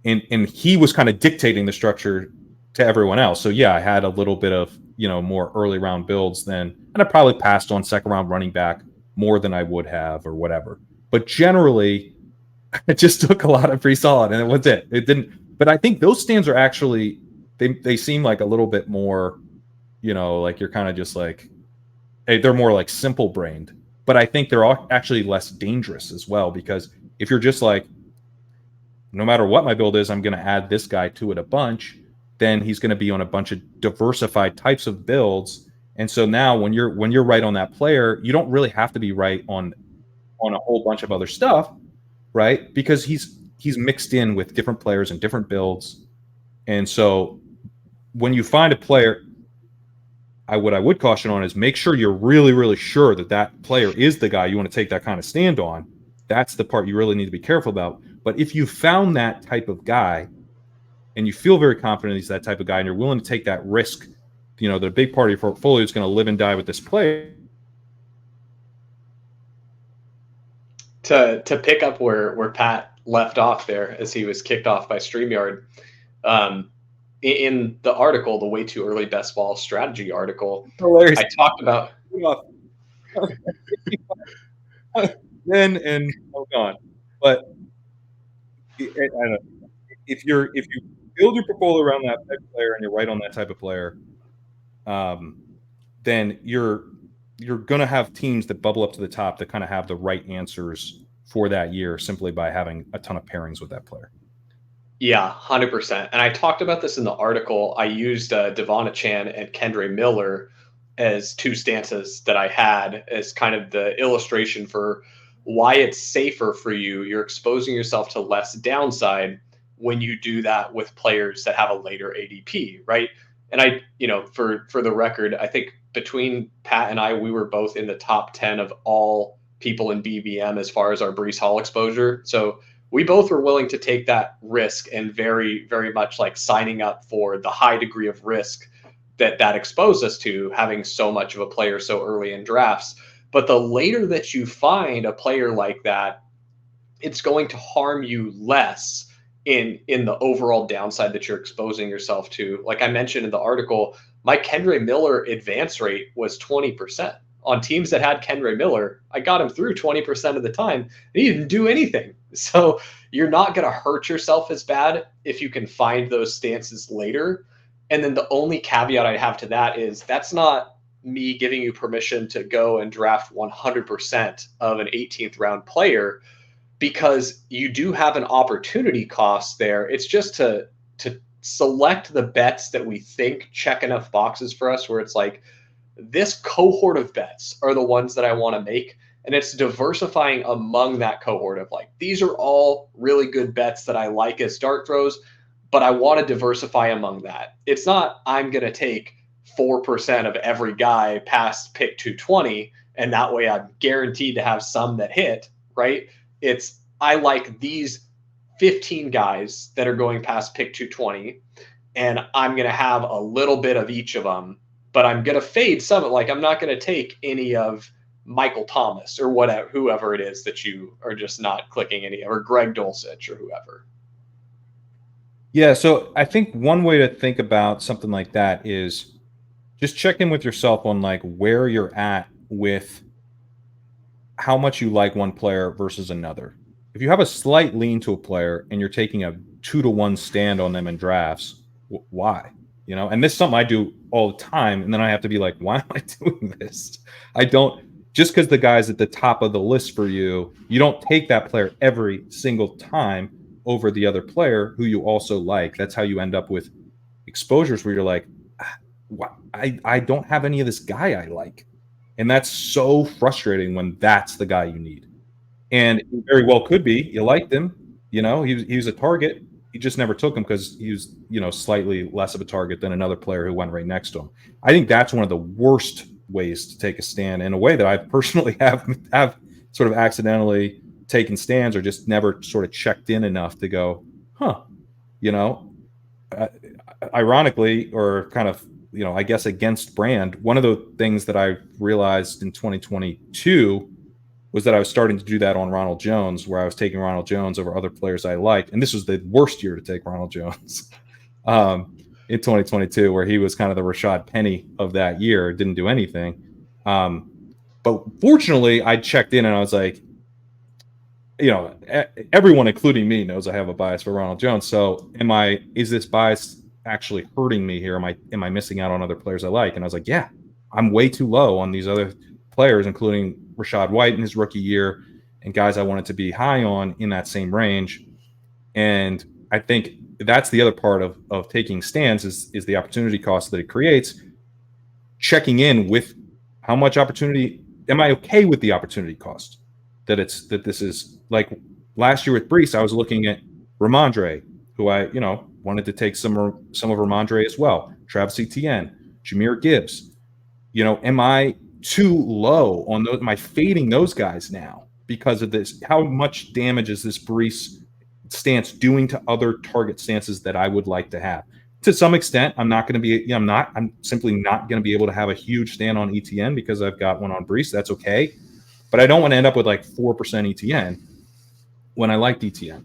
And he was kind of dictating the structure to everyone else. So yeah, I had a little bit of, more early round builds and I probably passed on second round running back more than I would have or whatever. But generally, I just took a lot of Bryce Hall and it was it. It didn't. But I think those stands are actually they seem like a little bit more, like you're kind of just like, hey, they're more like simple brained. But I think they're all actually less dangerous as well, because if you're just like, no matter what my build is, I'm going to add this guy to it a bunch, then he's going to be on a bunch of diversified types of builds. And so now when you're right on that player, you don't really have to be right on a whole bunch of other stuff, right? Because he's mixed in with different players and different builds. And so when you find a player, what I would caution on is make sure you're really, really sure that player is the guy you want to take that kind of stand on. That's the part you really need to be careful about. But if you found that type of guy and you feel very confident he's that type of guy and you're willing to take that risk, the big part of your portfolio is going to live and die with this player. To pick up where Pat left off there as he was kicked off by StreamYard, in the article, the Way Too Early Best Ball Strategy article, Hilarious. I talked about then and gone. But I don't know. If you build your portfolio around that type of player and you're right on that type of player, then you're going to have teams that bubble up to the top that kind of have the right answers for that year simply by having a ton of pairings with that player. Yeah, 100%. And I talked about this in the article. I used Devon Chan and Kendre Miller as two stances that I had as kind of the illustration for why it's safer for you. You're exposing yourself to less downside when you do that with players that have a later ADP, right? And I, for the record, I think between Pat and I, we were both in the top 10 of all people in BBM as far as our Bryce Hall exposure. So we both were willing to take that risk and very, very much like signing up for the high degree of risk that exposed us to having so much of a player so early in drafts. But the later that you find a player like that, it's going to harm you less in the overall downside that you're exposing yourself to. Like I mentioned in the article, my Kendre Miller advance rate was 20%. On teams that had Kendre Miller, I got him through 20% of the time, and he didn't do anything. So you're not going to hurt yourself as bad if you can find those stances later. And then the only caveat I have to that is that's not me giving you permission to go and draft 100% of an 18th round player, because you do have an opportunity cost there. It's just to select the bets that we think check enough boxes for us where it's like, this cohort of bets are the ones that I want to make. And it's diversifying among that cohort of like, these are all really good bets that I like as dart throws, but I want to diversify among that. It's not, I'm going to take 4% of every guy past pick 220, and that way I'm guaranteed to have some that hit, right? It's, I like these 15 guys that are going past pick 220, and I'm going to have a little bit of each of them, but I'm going to fade some. Like, I'm not going to take any of Michael Thomas or whatever, whoever it is that you are just not clicking any, or Greg Dulcich or whoever. Yeah, so I think one way to think about something like that is just check in with yourself on like where you're at with how much you like one player versus another. If you have a slight lean to a player and you're taking a 2-to-1 stand on them in drafts, why? You know, and this is something I do all the time, and then I have to be like, why am I doing this? I don't, just because the guy's at the top of the list for you, you don't take that player every single time over the other player who you also like. That's how you end up with exposures where you're like, I don't have any of this guy I like. And that's so frustrating when that's the guy you need. And he very well could be. You liked him, you know, he was a target. You just never took him because he was, you know, slightly less of a target than another player who went right next to him. I think that's one of the worst ways to take a stand, in a way that I personally have sort of accidentally taken stands or just never sort of checked in enough to go, huh, you know, ironically, or kind of, you know, I guess against brand, one of the things that I realized in 2022 was that I was starting to do that on Ronald Jones, where I was taking Ronald Jones over other players I liked. And this was the worst year to take Ronald Jones in 2022, where he was kind of the Rashad Penny of that year, didn't do anything. But fortunately, I checked in and I was like, you know, everyone, including me, knows I have a bias for Ronald Jones. So is this bias actually hurting me here? Am I missing out on other players I like? And I was like, yeah, I'm way too low on these other players, including Rashad White in his rookie year and guys I wanted to be high on in that same range. And I think that's the other part of taking stands is the opportunity cost that it creates. Checking in with how much opportunity, am I okay with the opportunity cost? That this is like last year with Bryce, I was looking at Ramondre, who I, you know, wanted to take some of Ramondre as well. Travis Etienne, Jahmyr Gibbs. You know, am I too low on those? Am I fading those guys now because of this? How much damage is this Bryce stance doing to other target stances that I would like to have? To some extent, I'm not going to be, you know, I'm simply not going to be able to have a huge stand on ETN because I've got one on Bryce. That's okay. But I don't want to end up with like 4% ETN when I like ETN,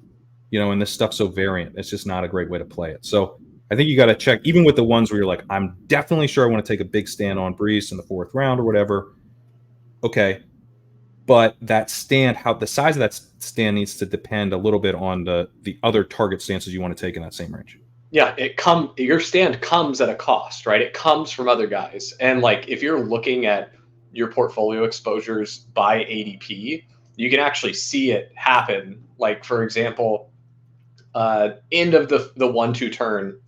you know, and this stuff's so variant. It's just not a great way to play it. So I think you got to check, even with the ones where you're like, I'm definitely sure I want to take a big stand on Bryce in the 4th round or whatever. Okay. But that stand, how the size of that stand needs to depend a little bit on the other target stances you want to take in that same range. Yeah, your stand comes at a cost, right? It comes from other guys. And like if you're looking at your portfolio exposures by ADP, you can actually see it happen. Like for example, end of the 1-2 turn,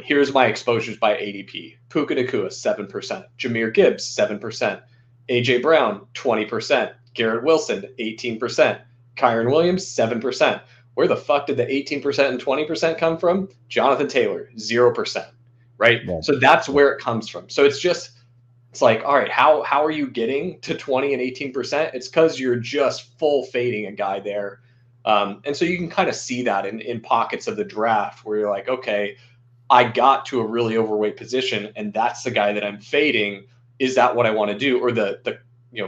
here's my exposures by ADP. Puka Nacua, 7%. Jahmyr Gibbs, 7%. AJ Brown, 20%. Garrett Wilson, 18%. Kyron Williams, 7%. Where the fuck did the 18% and 20% come from? Jonathan Taylor, 0%. Right? Yeah. So that's where it comes from. So it's like, all right, how are you getting to 20 and 18%? It's because you're just full fading a guy there. And so you can kind of see that in pockets of the draft where you're like, okay, I got to a really overweight position and that's the guy that I'm fading. Is that what I want to do? Or the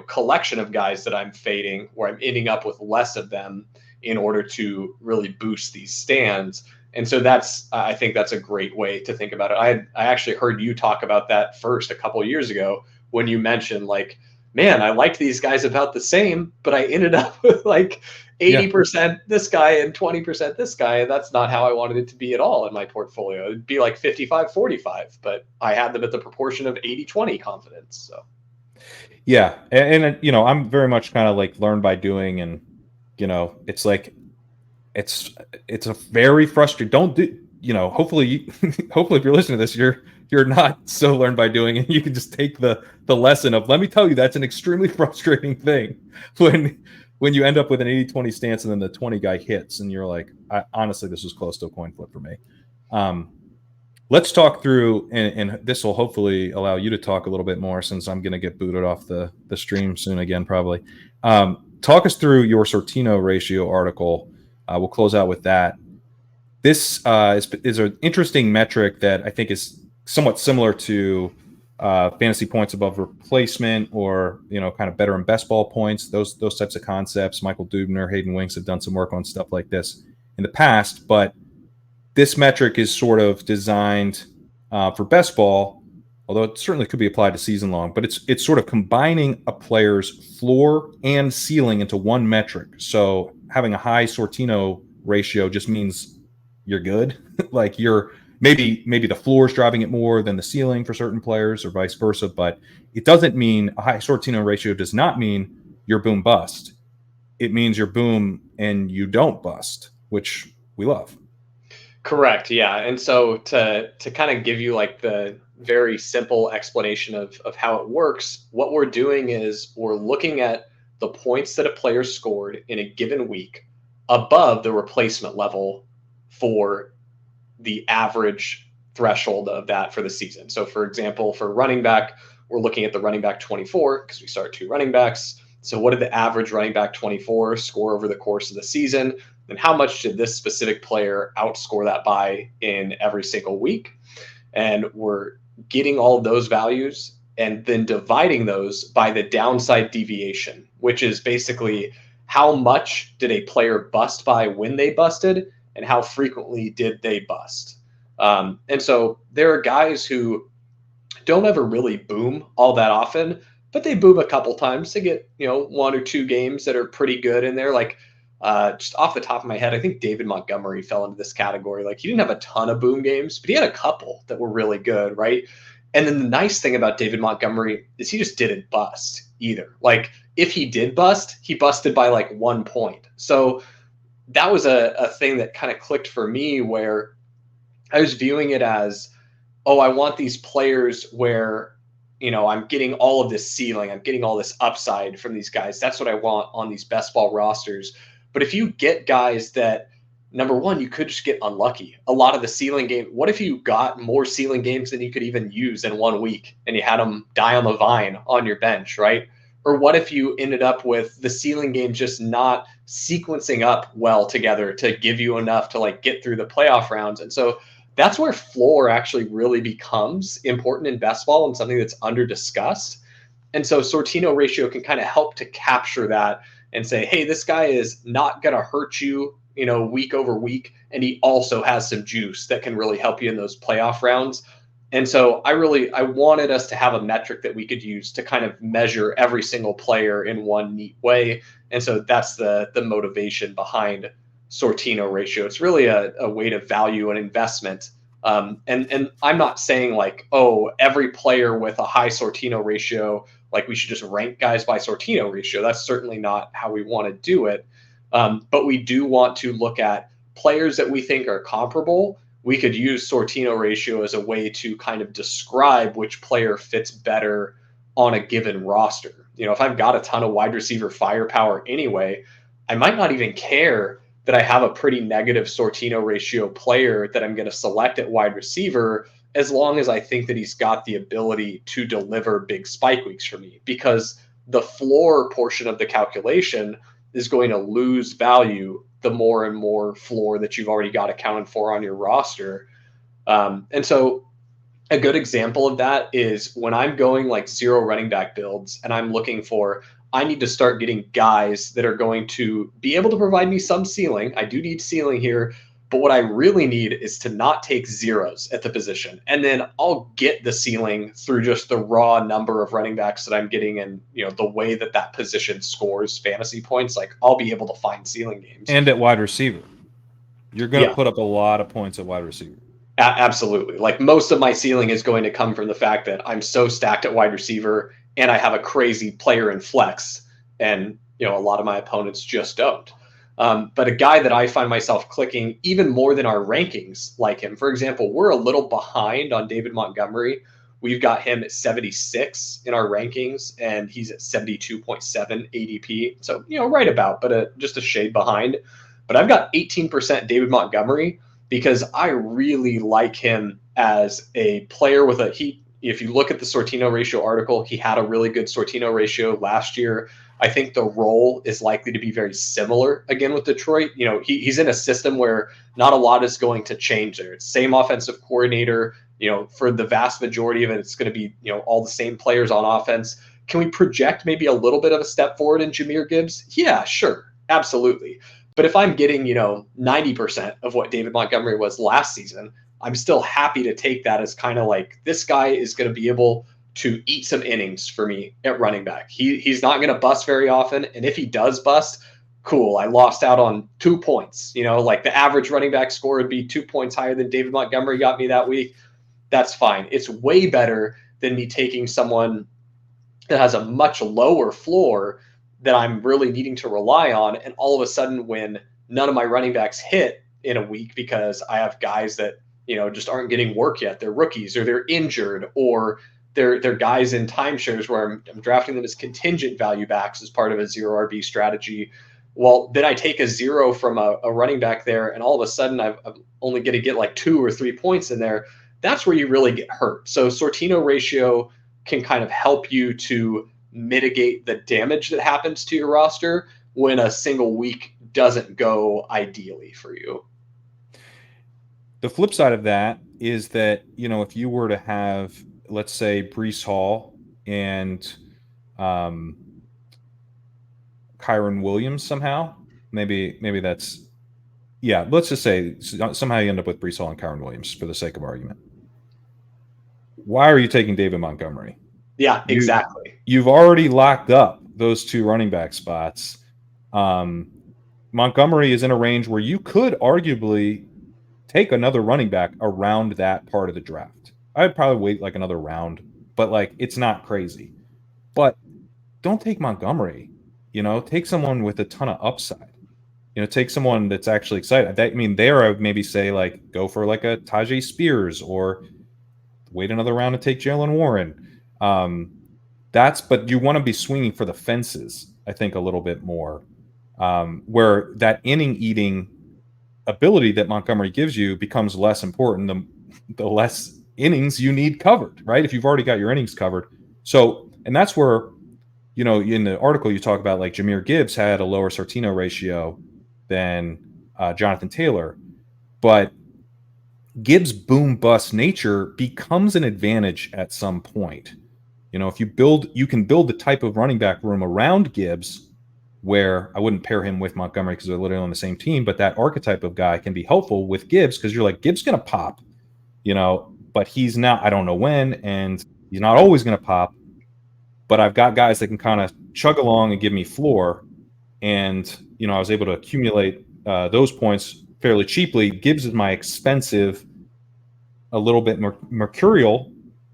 collection of guys that I'm fading where I'm ending up with less of them in order to really boost these stands. And so I think that's a great way to think about it. I actually heard you talk about that first a couple of years ago when you mentioned like, man, I liked these guys about the same, but I ended up with like 80% this guy and 20% this guy. And that's not how I wanted it to be at all in my portfolio. It'd be like 55-45, but I had them at the proportion of 80-20 confidence. So. Yeah. And you know, I'm very much kind of like learn by doing, and, you know, it's like, it's a very frustrating, don't do, you know, hopefully if you're listening to this, you're not so learn by doing, and you can just take the lesson of, let me tell you, that's an extremely frustrating thing when you end up with an 80-20 stance and then the 20 guy hits and you're like, honestly, this was close to a coin flip for me. Let's talk through, and this will hopefully allow you to talk a little bit more, since I'm going to get booted off the stream soon again, probably. Talk us through your Sortino Ratio article. We'll close out with that. This is an interesting metric that I think is somewhat similar to fantasy points above replacement, or kind of better in best ball points. Those types of concepts. Michael Dubner, Hayden Winks have done some work on stuff like this in the past, but this metric is sort of designed for best ball, although it certainly could be applied to season long. But it's sort of combining a player's floor and ceiling into one metric. So having a high Sortino ratio just means you're good. Like you're maybe the floor is driving it more than the ceiling for certain players, or vice versa. But it doesn't mean a high Sortino ratio does not mean you're boom bust. It means you're boom and you don't bust, which we love. Correct. Yeah. And so to kind of give you like the very simple explanation of how it works, what we're doing is we're looking at the points that a player scored in a given week above the replacement level for the average threshold of that for the season. So for example, for running back, we're looking at the running back 24 because we start 2 running backs. So what did the average running back 24 score over the course of the season? And how much did this specific player outscore that by in every single week? And we're getting all of those values and then dividing those by the downside deviation, which is basically how much did a player bust by when they busted and how frequently did they bust. And so there are guys who don't ever really boom all that often, but they boom a couple times. They get 1 or 2 games that are pretty good in there. Like just off the top of my head, I think David Montgomery fell into this category. Like he didn't have a ton of boom games, but he had a couple that were really good, right? And then the nice thing about David Montgomery is he just didn't bust either. Like if he did bust, he busted by like 1 point. So that was a thing that kind of clicked for me, where I was viewing it as, oh, I want these players where, I'm getting all of this ceiling, I'm getting all this upside from these guys. That's what I want on these best ball rosters. But if you get guys that, number one, you could just get unlucky. A lot of the ceiling game, what if you got more ceiling games than you could even use in 1 week and you had them die on the vine on your bench, right? Or what if you ended up with the ceiling game just not sequencing up well together to give you enough to like get through the playoff rounds? And so that's where floor actually really becomes important in best ball and something that's under discussed. And so Sortino ratio can kind of help to capture that and say, hey, this guy is not going to hurt you, week over week. And he also has some juice that can really help you in those playoff rounds. And so I wanted us to have a metric that we could use to kind of measure every single player in one neat way. And so that's the motivation behind Sortino ratio. It's really a way to value an investment. And I'm not saying like, oh, every player with a high Sortino ratio, like we should just rank guys by Sortino ratio. That's certainly not how we want to do it. But we do want to look at players that we think are comparable. We could use Sortino ratio as a way to kind of describe which player fits better on a given roster. If I've got a ton of wide receiver firepower anyway, I might not even care that I have a pretty negative Sortino ratio player that I'm going to select at wide receiver, as long as I think that he's got the ability to deliver big spike weeks for me, because the floor portion of the calculation is going to lose value the more and more floor that you've already got accounted for on your roster. And so a good example of that is when I'm going like 0 running back builds and I'm looking for, I need to start getting guys that are going to be able to provide me some ceiling. I do need ceiling here, but what I really need is to not take zeros at the position. And then I'll get the ceiling through just the raw number of running backs that I'm getting and, the way that position scores fantasy points. Like I'll be able to find ceiling games. And at wide receiver, you're going to put up a lot of points at wide receiver. Absolutely. Like most of my ceiling is going to come from the fact that I'm so stacked at wide receiver and I have a crazy player in flex, and a lot of my opponents just don't. But a guy that I find myself clicking even more than our rankings, like him, for example, we're a little behind on David Montgomery. We've got him at 76 in our rankings, and he's at 72.7 ADP. So, right about, but just a shade behind. But I've got 18% David Montgomery because I really like him as a player with if you look at the Sortino ratio article, he had a really good Sortino ratio last year. I think the role is likely to be very similar again with Detroit. He's in a system where not a lot is going to change there. It's same offensive coordinator. for the vast majority of it, it's going to be, all the same players on offense. Can we project maybe a little bit of a step forward in Jahmyr Gibbs? Yeah, sure. Absolutely. But if I'm getting, 90% of what David Montgomery was last season, I'm still happy to take that as kind of like, this guy is going to be able to eat some innings for me at running back. He's not going to bust very often. And if he does bust, cool. I lost out on 2 points. Like the average running back score would be 2 points higher than David Montgomery got me that week. That's fine. It's way better than me taking someone that has a much lower floor that I'm really needing to rely on. And all of a sudden, when none of my running backs hit in a week because I have guys that, just aren't getting work yet, they're rookies or they're injured or they're guys in timeshares where I'm drafting them as contingent value backs as part of a zero RB strategy. Well, then I take a 0 from a running back there, and all of a sudden I'm only going to get like 2 or 3 points in there. That's where you really get hurt. So Sortino ratio can kind of help you to mitigate the damage that happens to your roster when a single week doesn't go ideally for you. The flip side of that is that, if you were to have, let's say, Bryce Hall and Kyron Williams somehow, maybe that's, yeah, let's just say somehow you end up with Bryce Hall and Kyron Williams for the sake of argument. Why are you taking David Montgomery? Yeah, exactly. You've already locked up those 2 running back spots. Montgomery is in a range where you could arguably take another running back around that part of the draft. I'd probably wait like another round, but like it's not crazy. But don't take Montgomery. Take someone with a ton of upside. Take someone that's actually excited. There I would maybe say like go for like a Tajay Spears or wait another round to take Jalen Warren. But you want to be swinging for the fences, I think, a little bit more, where that inning eating ability that Montgomery gives you becomes less important the less innings you need covered, right? If you've already got your innings covered. So, and that's where, in the article you talk about like Jahmyr Gibbs had a lower Sortino ratio than Jonathan Taylor, but Gibbs' boom bust nature becomes an advantage at some point. If you can build the type of running back room around Gibbs where I wouldn't pair him with Montgomery because they're literally on the same team, but that archetype of guy can be helpful with Gibbs because you're like, Gibbs going to pop, but he's not, I don't know when, and he's not always going to pop, but I've got guys that can kind of chug along and give me floor. And, I was able to accumulate those points fairly cheaply. Gibbs is my expensive, a little bit mercurial,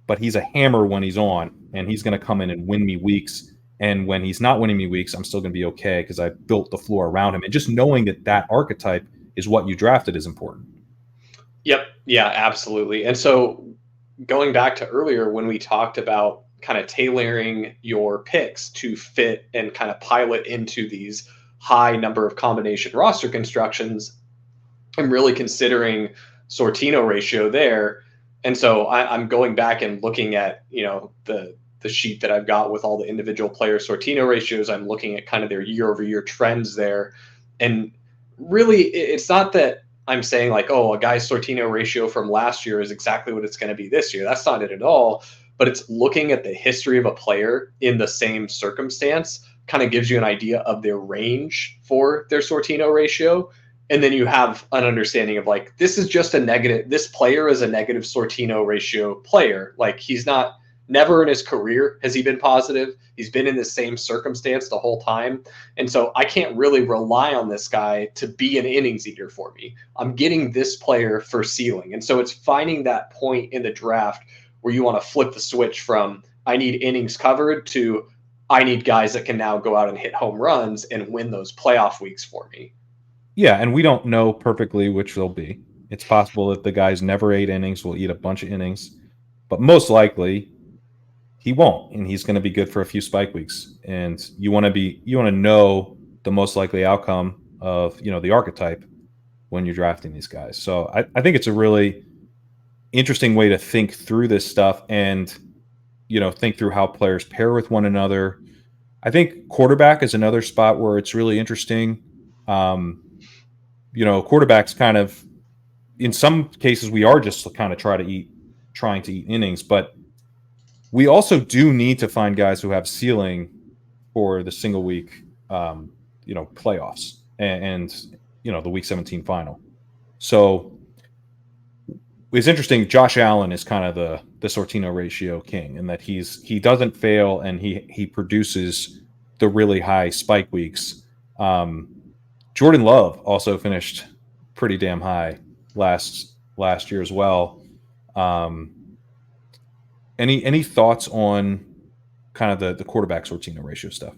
but he's a hammer when he's on, and he's going to come in and win me weeks. And when he's not winning me weeks, I'm still going to be okay because I built the floor around him. And just knowing that archetype is what you drafted is important. Yep. Yeah, absolutely. And so going back to earlier when we talked about kind of tailoring your picks to fit and kind of pilot into these high number of combination roster constructions, I'm really considering Sortino ratio there. And so I'm going back and looking at, the sheet that I've got with all the individual player Sortino ratios. I'm looking at kind of their year over year trends there. And really, it's not that I'm saying like, oh, a guy's Sortino ratio from last year is exactly what it's going to be this year. That's not it at all. But it's looking at the history of a player in the same circumstance kind of gives you an idea of their range for their Sortino ratio. And then you have an understanding of like, this is just a negative, this player is a negative Sortino ratio player. Like he's not, never in his career has he been positive. He's been in the same circumstance the whole time. And so I can't really rely on this guy to be an innings eater for me. I'm getting this player for ceiling. And so it's finding that point in the draft where you want to flip the switch from I need innings covered to I need guys that can now go out and hit home runs and win those playoff weeks for me. Yeah, and we don't know perfectly which they'll be. It's possible that the guy's never 8 innings will eat a bunch of innings, but most likely he won't, and he's going to be good for a few spike weeks. And you want to know the most likely outcome of the archetype when you're drafting these guys. So I think it's a really interesting way to think through this stuff and think through how players pair with one another. I think quarterback is another spot where it's really interesting. Quarterbacks kind of, in some cases, we are just kind of trying trying to eat innings. But we also do need to find guys who have ceiling for the single week, playoffs and the Week 17 final. So it's interesting. Josh Allen is kind of the Sortino ratio king, in that he doesn't fail and he produces the really high spike weeks. Jordan Love also finished pretty damn high last year as well. Any thoughts on kind of the quarterback Sortino ratio stuff?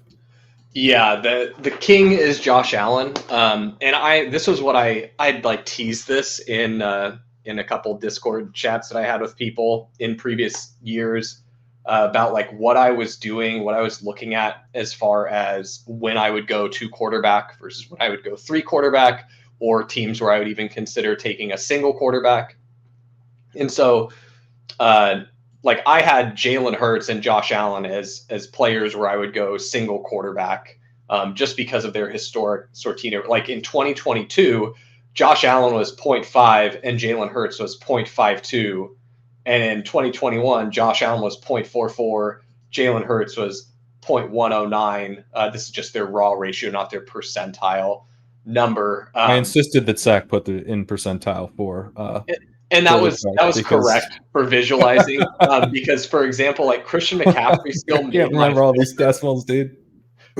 Yeah, the king is Josh Allen. And this was what I'd like teased this in a couple Discord chats that I had with people in previous years about like what I was doing, what I was looking at as far as when I would go 2 quarterback versus when I would go 3 quarterback, or teams where I would even consider taking a single quarterback. And so like I had Jalen Hurts and Josh Allen as players where I would go single quarterback, just because of their historic Sortino. Like in 2022, Josh Allen was 0.5 and Jalen Hurts was 0.52. And in 2021, Josh Allen was 0.44, Jalen Hurts was 0.109. This is just their raw ratio, not their percentile number. I insisted that Sack put the in percentile for. And that was correct for visualizing, because, for example, like Christian McCaffrey still I can't remember all these decimals, dude.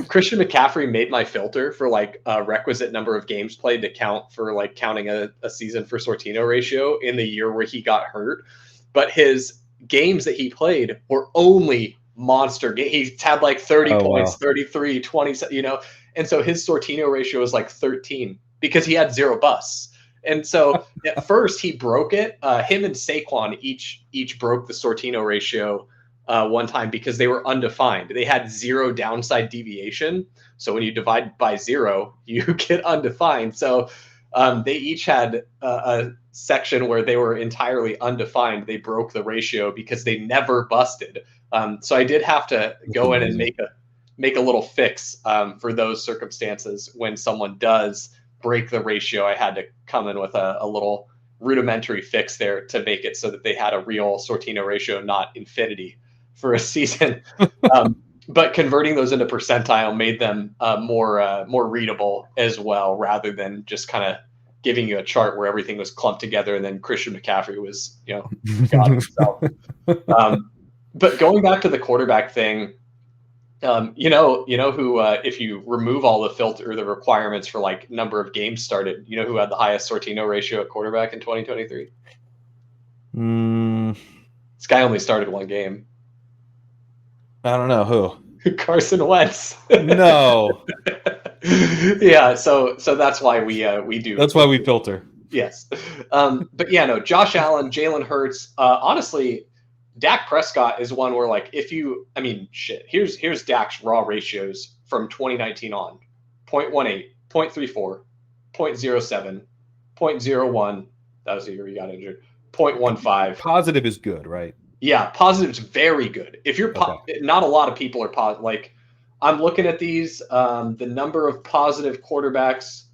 Christian McCaffrey made my filter for like a requisite number of games played to count for like counting a season for Sortino ratio in the year where he got hurt. But his games that he played were only monster games. He had like 30 points, wow. 33, 20, and so his Sortino ratio was like 13 because he had 0 busts. And so at first he broke it. Him and Saquon each broke the Sortino ratio one time because they were undefined. They had 0 downside deviation. So when you divide by 0, you get undefined. So they each had a section where they were entirely undefined. They broke the ratio because they never busted. So I did have to go in and make a little fix for those circumstances. When someone does break the ratio, I had to come in with a little rudimentary fix there to make it so that they had a real Sortino ratio, not infinity, for a season. But converting those into percentile made them more readable as well, rather than just kind of giving you a chart where everything was clumped together and then Christian McCaffrey was, God himself. But going back to the quarterback thing, who, if you remove all the requirements for like number of games started, who had the highest Sortino ratio at quarterback in 2023? This guy only started 1 game. I don't know who. Carson Wentz. No. Yeah, so that's why we do. That's why we filter. Yes. But yeah, no, Josh Allen, Jalen Hurts. Honestly, Dak Prescott is one where, like, here's Dak's raw ratios from 2019 on: 0.18, 0.34, 0.07, 0.01. That was the year he got injured. 0.15. Positive is good, right? Yeah, positive's very good. If you're not a lot of people are positive. Like, I'm looking at these. The number of positive quarterbacks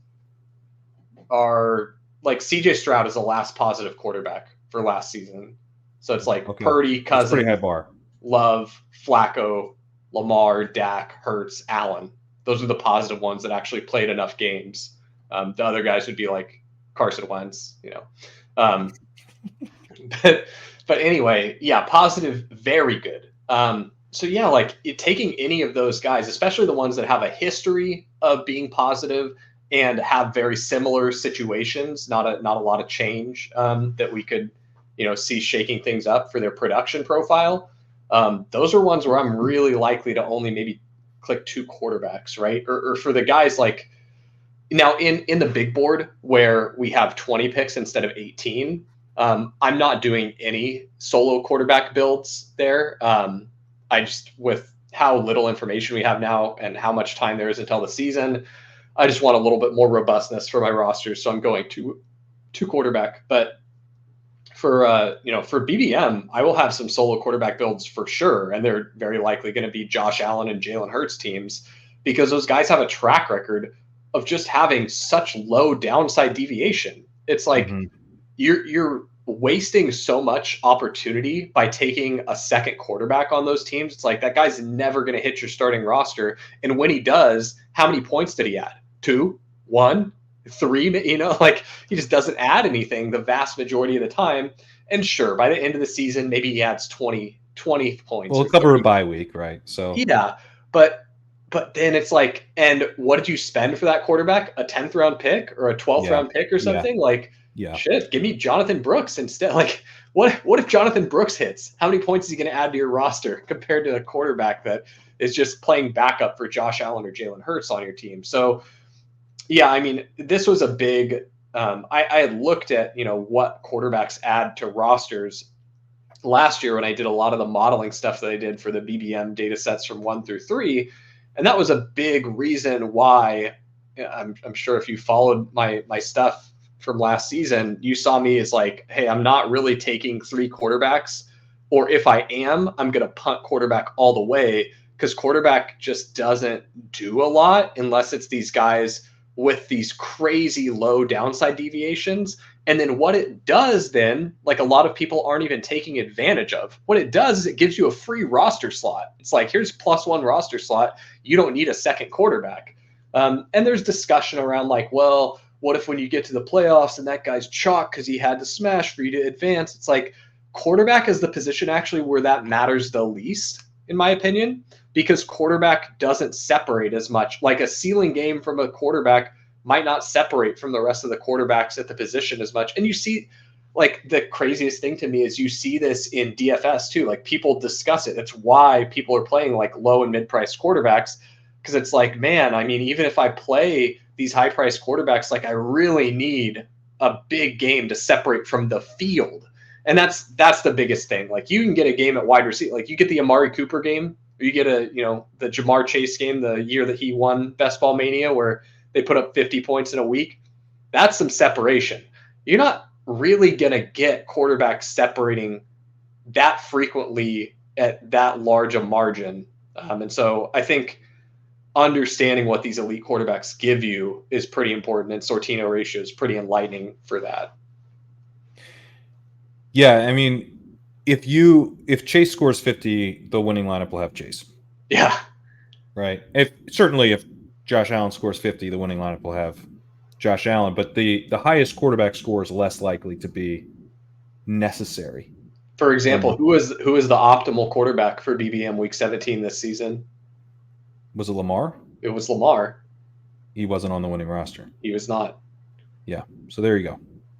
are like CJ Stroud is the last positive quarterback for last season. So it's like Purdy, Cousins, pretty high bar. Love, Flacco, Lamar, Dak, Hurts, Allen. Those are the positive ones that actually played enough games. The other guys would be like Carson Wentz, But anyway, yeah, positive, very good. So yeah, like taking any of those guys, especially the ones that have a history of being positive and have very similar situations, not a lot of change that we could, see shaking things up for their production profile. Those are ones where I'm really likely to only maybe click 2 quarterbacks, right? Or for the guys like now in the big board where we have 20 picks instead of 18. I'm not doing any solo quarterback builds there. I just, with how little information we have now and how much time there is until the season, I just want a little bit more robustness for my roster. So I'm going to 2 quarterback. But for BBM, I will have some solo quarterback builds for sure. And they're very likely going to be Josh Allen and Jalen Hurts teams, because those guys have a track record of just having such low downside deviation. It's like, you're wasting so much opportunity by taking a second quarterback on those teams. It's like that guy's never going to hit your starting roster. And when he does, how many points did he add? 2, 1, 3, like he just doesn't add anything the vast majority of the time. And sure, by the end of the season, maybe he adds 20 points. Well, cover a bye week, right? So yeah, but then it's like, and what did you spend for that quarterback? A 10th round pick or a 12th round pick or something? Like, shit, give me Jonathan Brooks instead. Like, what if Jonathan Brooks hits? How many points is he going to add to your roster compared to a quarterback that is just playing backup for Josh Allen or Jalen Hurts on your team? So, yeah, I mean, this was a big. I had looked at what quarterbacks add to rosters last year when I did a lot of the modeling stuff that I did for the BBM data sets from 1 through 3. And that was a big reason why I'm sure if you followed my stuff from last season, you saw me as like, hey, I'm not really taking 3 quarterbacks, or if I am, I'm going to punt quarterback all the way, because quarterback just doesn't do a lot unless it's these guys with these crazy low downside deviations. And then what it does then, like a lot of people aren't even taking advantage of, what it does is it gives you a free roster slot. It's like, here's +1 roster slot. You don't need a second quarterback. And there's discussion around like, well, what if when you get to the playoffs and that guy's chalk because he had to smash for you to advance? It's like quarterback is the position actually where that matters the least, in my opinion, because quarterback doesn't separate as much. Like a ceiling game from a quarterback might not separate from the rest of the quarterbacks at the position as much. And you see, like, the craziest thing to me is you see this in DFS too. Like, people discuss it. That's why people are playing like low and mid-priced quarterbacks, because it's like, man, I mean, even if I play these high-priced quarterbacks, like I really need a big game to separate from the field. And that's the biggest thing. Like, you can get a game at wide receiver. Like, you get the Amari Cooper game, or you get the Jamar Chase game the year that he won Best Ball Mania, where they put up 50 points in a week. That's some separation. You're not really going to get quarterbacks separating that frequently at that large a margin. And so I think understanding what these elite quarterbacks give you is pretty important, and Sortino Ratio is pretty enlightening for that. Yeah, I mean, if Chase scores 50, the winning lineup will have Chase. Yeah. Right. If Josh Allen scores 50, the winning lineup will have Josh Allen. But the highest quarterback score is less likely to be necessary. For example, who is the optimal quarterback for BBM Week 17 this season? Was it Lamar? It was Lamar. He wasn't on the winning roster. He was not. Yeah. So there you go.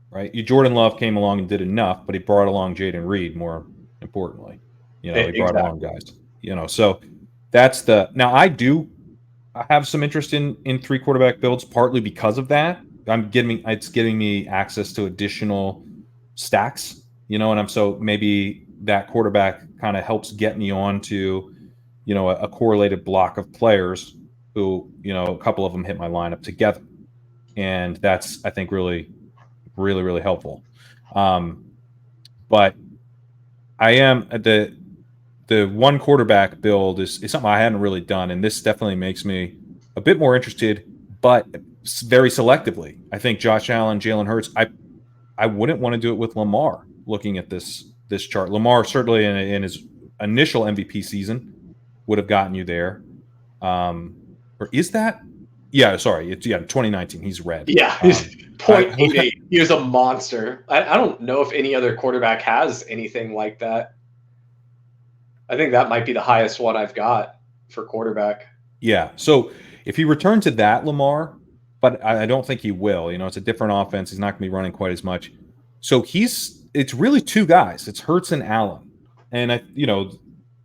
Right. Jordan Love came along and did enough, but he brought along Jaden Reed, more importantly. He brought along guys. So that's now I have some interest in 3 quarterback builds, partly because of that. It's giving me access to additional stacks, and so maybe that quarterback kind of helps get me on to, a correlated block of players who, a couple of them hit my lineup together. And that's, I think, really, really, really helpful. But I am the one quarterback build is something I hadn't really done, and this definitely makes me a bit more interested, but very selectively. I think Josh Allen, Jalen Hurts, I wouldn't want to do it with Lamar. Looking at this chart, Lamar certainly in his initial MVP season would have gotten you there. Or is that? Yeah, sorry, it's 2019. He's red. Yeah, he's 0.88. He was a monster. I don't know if any other quarterback has anything like that. I think that might be the highest one I've got for quarterback. Yeah. So if he returned to that Lamar, but I don't think he will. It's a different offense. He's not going to be running quite as much. So it's really 2 guys. It's Hurts and Allen. And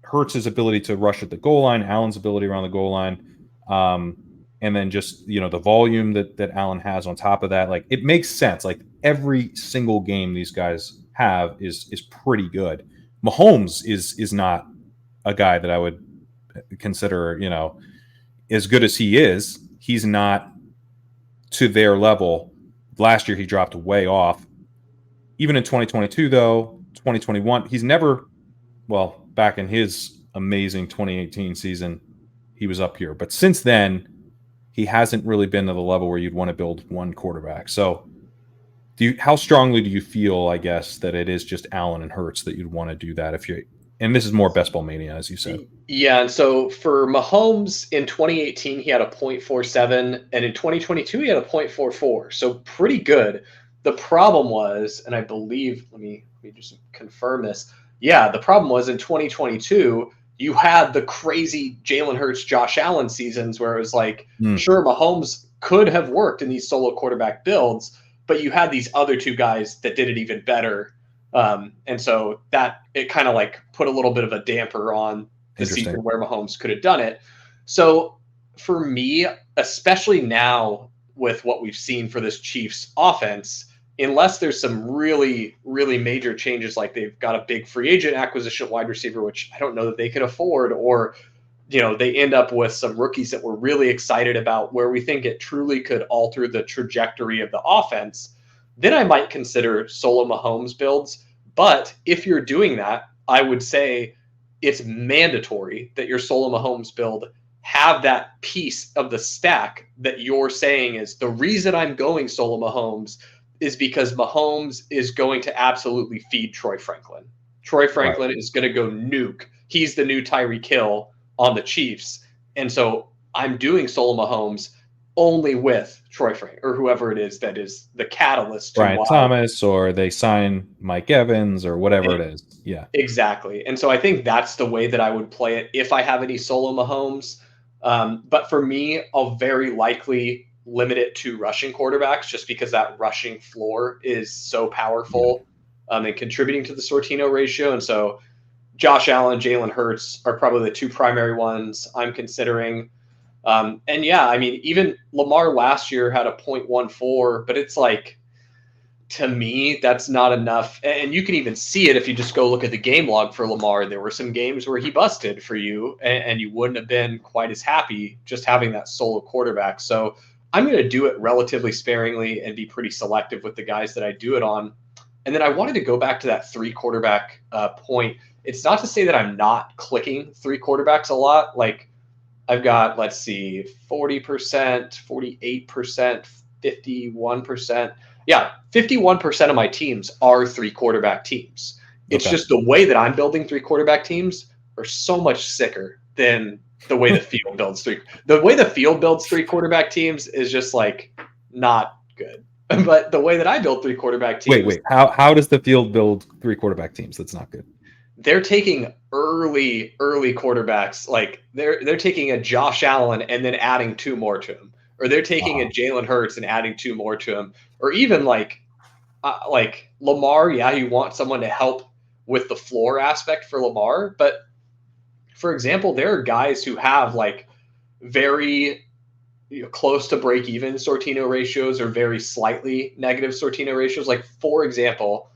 Hurts' ability to rush at the goal line, Allen's ability around the goal line. And then just, the volume that Allen has on top of that. Like, it makes sense. Like, every single game these guys have is pretty good. Mahomes is not a guy that I would consider, as good as he is. He's not to their level. Last year, he dropped way off. Even in 2022, though, 2021, he's never, back in his amazing 2018 season, he was up here. But since then, he hasn't really been to the level where you'd want to build one quarterback. So how strongly do you feel, I guess, that it is just Allen and Hurts that you'd want to do that if you, and this is more best ball mania, as you said. Yeah, and so for Mahomes in 2018, he had a 0.47, and in 2022, he had a 0.44. So pretty good. The problem was, and I believe, let me just confirm this. Yeah, the problem was in 2022, you had the crazy Jalen Hurts, Josh Allen seasons where it was like, sure, Mahomes could have worked in these solo quarterback builds, but you had these other two guys that did it even better. And so that it kind of like put a little bit of a damper on the season where Mahomes could have done it. So for me, especially now with what we've seen for this Chiefs offense, unless there's some really, really major changes, like they've got a big free agent acquisition wide receiver, which I don't know that they can afford, or they end up with some rookies that we're really excited about where we think it truly could alter the trajectory of the offense, then I might consider solo Mahomes builds. But if you're doing that, I would say it's mandatory that your solo Mahomes build have that piece of the stack that you're saying is the reason I'm going solo Mahomes is because Mahomes is going to absolutely feed Troy Franklin. Troy Franklin is going to go nuke. He's the new Tyreek Hill on the Chiefs. And so I'm doing solo Mahomes only with Troy Frank or whoever it is that is the catalyst to Brian Thomas, or they sign Mike Evans or whatever it is. Yeah, exactly. And so I think that's the way that I would play it if I have any solo Mahomes. But for me, I'll very likely limit it to rushing quarterbacks just because that rushing floor is so powerful and contributing to the Sortino ratio. And so Josh Allen, Jalen Hurts are probably the two primary ones I'm considering. And yeah, I mean, even Lamar last year had a 0.14, but it's like, to me, that's not enough. And you can even see it if you just go look at the game log for Lamar. There were some games where he busted for you, and you wouldn't have been quite as happy just having that solo quarterback. So I'm going to do it relatively sparingly and be pretty selective with the guys that I do it on. And then I wanted to go back to that three quarterback point. It's not to say that I'm not clicking three quarterbacks a lot. Like I've got, let's see, 40%, 48%, 51%. Yeah, 51% of my teams are three quarterback teams. It's just the way that I'm building three quarterback teams are so much sicker than the way the field builds three. The way the field builds three quarterback teams is just like not good. But the way that I build three quarterback teams. Wait. How does the field build three quarterback teams? That's not good. They're taking early quarterbacks. Like they're taking a Josh Allen and then adding two more to him, or they're taking a Jalen Hurts and adding two more to him, or even like Lamar. Yeah, you want someone to help with the floor aspect for Lamar, but for example, there are guys who have like very close to break even Sortino ratios or very slightly negative Sortino ratios. Like for example,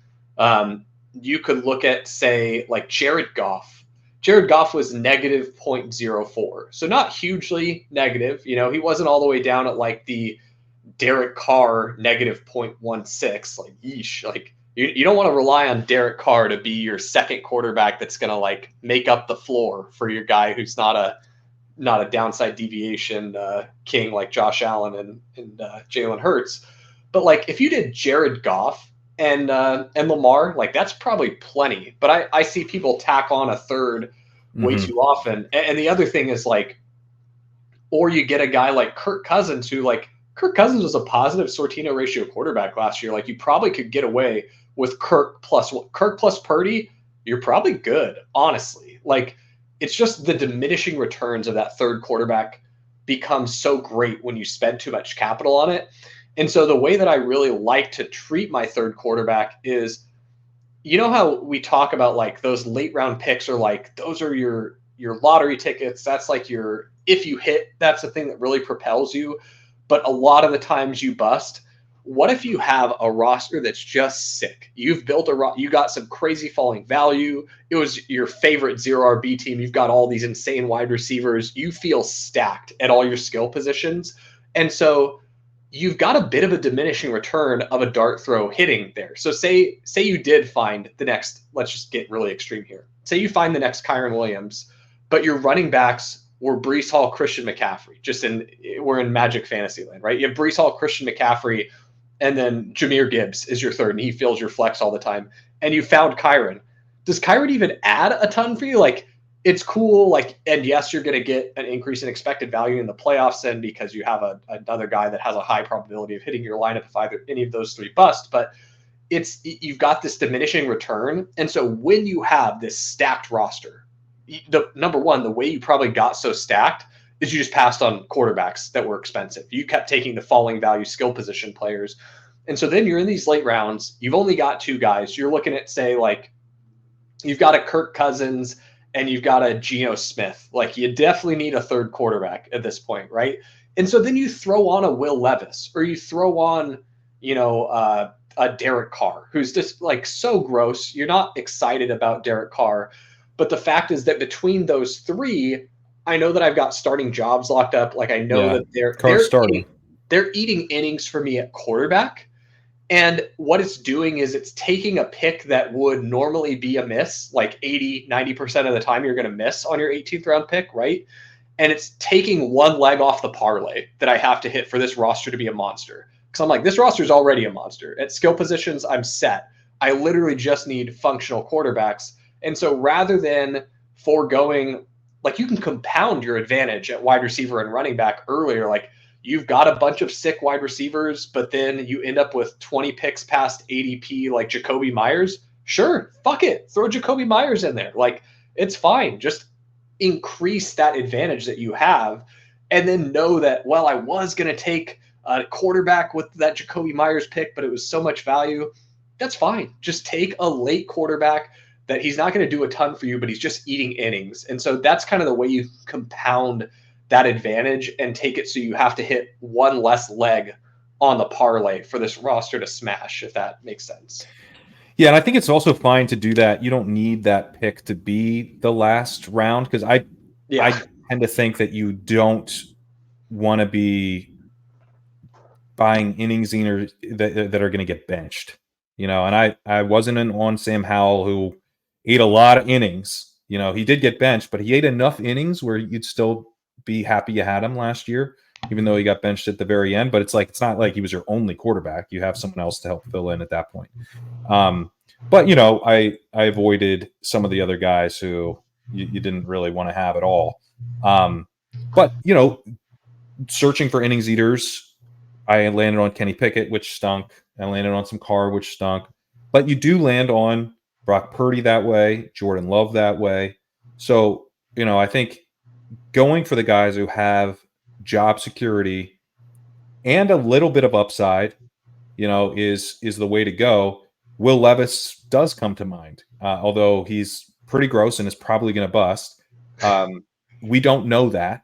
you could look at, say, like Jared Goff. Jared Goff was negative 0.04. So not hugely negative. He wasn't all the way down at like the Derrick Carr negative 0.16. Like, yeesh. Like you don't want to rely on Derrick Carr to be your second quarterback that's going to like make up the floor for your guy who's not a downside deviation king like Josh Allen and Jalen Hurts. But like if you did Jared Goff and Lamar, like that's probably plenty. But I see people tack on a third way too often. And the other thing is like, or you get a guy like Kirk Cousins who like Kirk Cousins was a positive Sortino ratio quarterback last year. Like you probably could get away with Kirk plus Purdy. You're probably good, honestly. Like it's just the diminishing returns of that third quarterback becomes so great when you spend too much capital on it. And so the way that I really like to treat my third quarterback is, how we talk about like those late round picks are like, those are your lottery tickets. That's like if you hit, that's the thing that really propels you. But a lot of the times you bust. What if you have a roster that's just sick? You've built you got some crazy falling value. It was your favorite 0 RB team. You've got all these insane wide receivers. You feel stacked at all your skill positions. And so you've got a bit of a diminishing return of a dart throw hitting there. So say you did find the next, let's just get really extreme here. Say you find the next Kyren Williams, but your running backs were Breece Hall, Christian McCaffrey. We're in Magic Fantasy land, right? You have Breece Hall, Christian McCaffrey, and then Jahmyr Gibbs is your third, and he fills your flex all the time, and you found Kyron. Does Kyron even add a ton for you? Like, it's cool, like, and yes, you're going to get an increase in expected value in the playoffs then because you have another guy that has a high probability of hitting your lineup if either any of those three bust. But you've got this diminishing return, and so when you have this stacked roster, the number one, the way you probably got so stacked is you just passed on quarterbacks that were expensive. You kept taking the falling value skill position players, and so then you're in these late rounds. You've only got two guys. You're looking at, say, like, you've got a Kirk Cousins and you've got a Geno Smith. Like, you definitely need a third quarterback at this point, right? And so then you throw on a Will Levis, or you throw on, a Derek Carr, who's just like so gross. You're not excited about Derek Carr. But the fact is that between those three, I know that I've got starting jobs locked up. Like, I know that they're eating innings for me at quarterback. And what it's doing is it's taking a pick that would normally be a miss, like 80-90% of the time you're going to miss on your 18th round pick, right? And it's taking one leg off the parlay that I have to hit for this roster to be a monster. Because I'm like, this roster is already a monster. At skill positions, I'm set. I literally just need functional quarterbacks. And so rather than foregoing, like, you can compound your advantage at wide receiver and running back earlier, like, you've got a bunch of sick wide receivers, but then you end up with 20 picks past ADP, like Jacoby Myers. Sure, fuck it. Throw Jacoby Myers in there. Like, it's fine. Just increase that advantage that you have, and then know that, well, I was going to take a quarterback with that Jacoby Myers pick, but it was so much value. That's fine. Just take a late quarterback that he's not going to do a ton for you, but he's just eating innings. And so that's kind of the way you compound that advantage and take it so you have to hit one less leg on the parlay for this roster to smash, if that makes sense. Yeah, and I think it's also fine to do that. You don't need that pick to be the last round, because I tend to think that you don't want to be buying innings that are going to get benched. And I wasn't on Sam Howell, who ate a lot of innings. He did get benched, but he ate enough innings where you'd still be happy you had him last year, even though he got benched at the very end. But it's not like he was your only quarterback. You have someone else to help fill in at that point. But I avoided some of the other guys who you didn't really want to have at all. But searching for innings eaters, I landed on Kenny Pickett, which stunk. I landed on some Carr, which stunk. But you do land on Brock Purdy that way, Jordan Love that way. So I think going for the guys who have job security and a little bit of upside, is the way to go. Will Levis does come to mind, although he's pretty gross and is probably going to bust. We don't know that,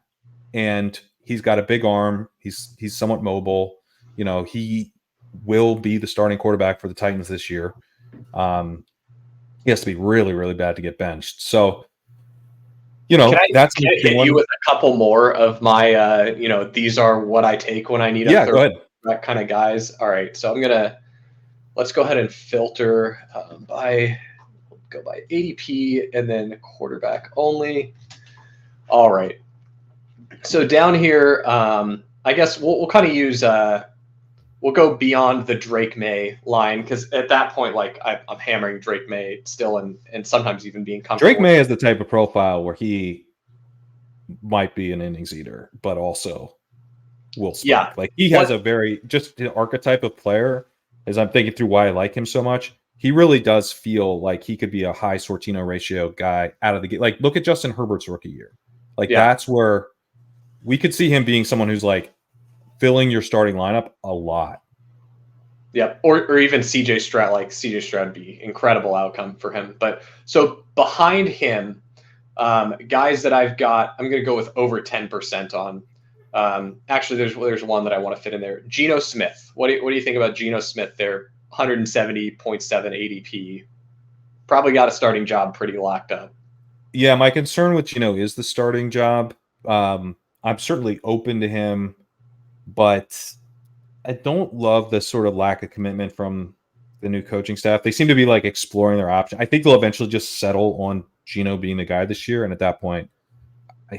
and he's got a big arm. He's somewhat mobile. He will be the starting quarterback for the Titans this year. He has to be really, really bad to get benched. So, can I hit you with a couple more of my, these are what I take when I need a third that kind of guys. All right, so let's go ahead and filter by ADP and then quarterback only. All right, so down here, I guess we'll kind of use we'll go beyond the Drake May line, because at that point, like, I'm hammering Drake May still, and sometimes even being comfortable. Drake May is the type of profile where he might be an innings eater, but also will spike. Yeah, like, he has a very just the archetype of player. As I'm thinking through why I like him so much, he really does feel like he could be a high Sortino ratio guy out of the gate. Like, look at Justin Herbert's rookie year. Like, that's where we could see him being someone who's like filling your starting lineup a lot. Yeah, or even CJ Stroud. Like, CJ Stroud would be incredible outcome for him. But so behind him, guys that I've got, I'm going to go with over 10% on. Actually, there's one that I want to fit in there. Geno Smith. What do you think about Geno Smith there? 170.7 ADP. Probably got a starting job pretty locked up. Yeah, my concern with Geno is the starting job. I'm certainly open to him, but I don't love the sort of lack of commitment from the new coaching staff. They seem to be like exploring their option. I think they'll eventually just settle on Geno being the guy this year, and at that point,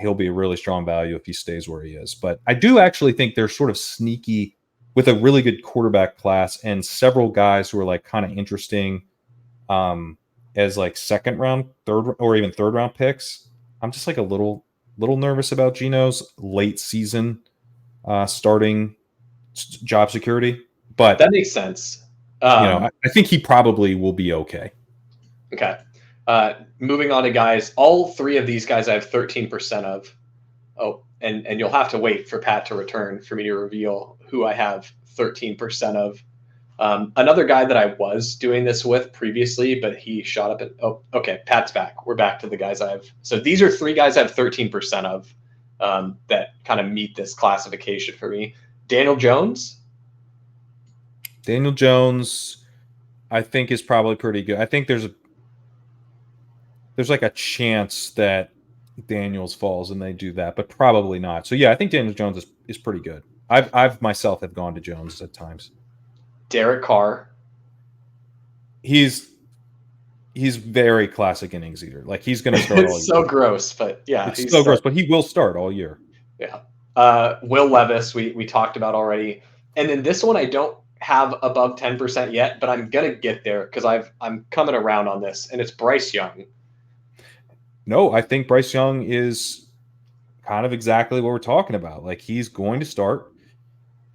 he'll be a really strong value if he stays where he is. But I do actually think they're sort of sneaky with a really good quarterback class and several guys who are like kind of interesting as like second round, third, or even third round picks. I'm just like a little nervous about Geno's late season starting job security, but That makes sense. I think he probably will be okay. Okay. Moving on to guys, all three of these guys I have 13% of. Oh, and you'll have to wait for Pat to return for me to reveal who I have 13% of. Another guy that I was doing this with previously, but he shot up. Okay, Pat's back. We're back to the guys I have. So these are three guys I have 13% of that kind of meet this classification for me. Daniel Jones. Daniel Jones, I think, is probably pretty good. I think there's like a chance that Daniels falls and they do that, but probably not. So yeah, I think Daniel Jones is pretty good. I've myself have gone to Jones at times. Derrick Carr. He's very classic innings eater. Like he's going to start all It's year. so gross, but yeah, It's so gross, but he will start all year. Yeah. Will Levis, we talked about already, and then this one I don't have above 10% yet, but I'm gonna get there because I'm coming around on this, and it's Bryce Young. No, I think Bryce Young is kind of exactly what we're talking about. Like he's going to start.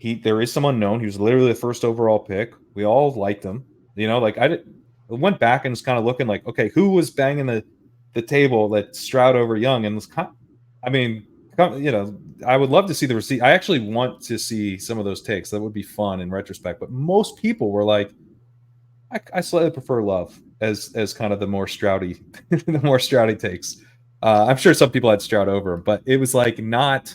There is some unknown. He was literally the first overall pick. We all liked him. Like I went back and was kind of looking like, okay, who was banging the table that Stroud over Young, and was kind of, I mean, I would love to see the receipt. I actually want to see some of those takes. That would be fun in retrospect. But most people were like, I slightly prefer Love as kind of the more Stroudy, the more Stroudy takes. I'm sure some people had Stroud over him, but it was like not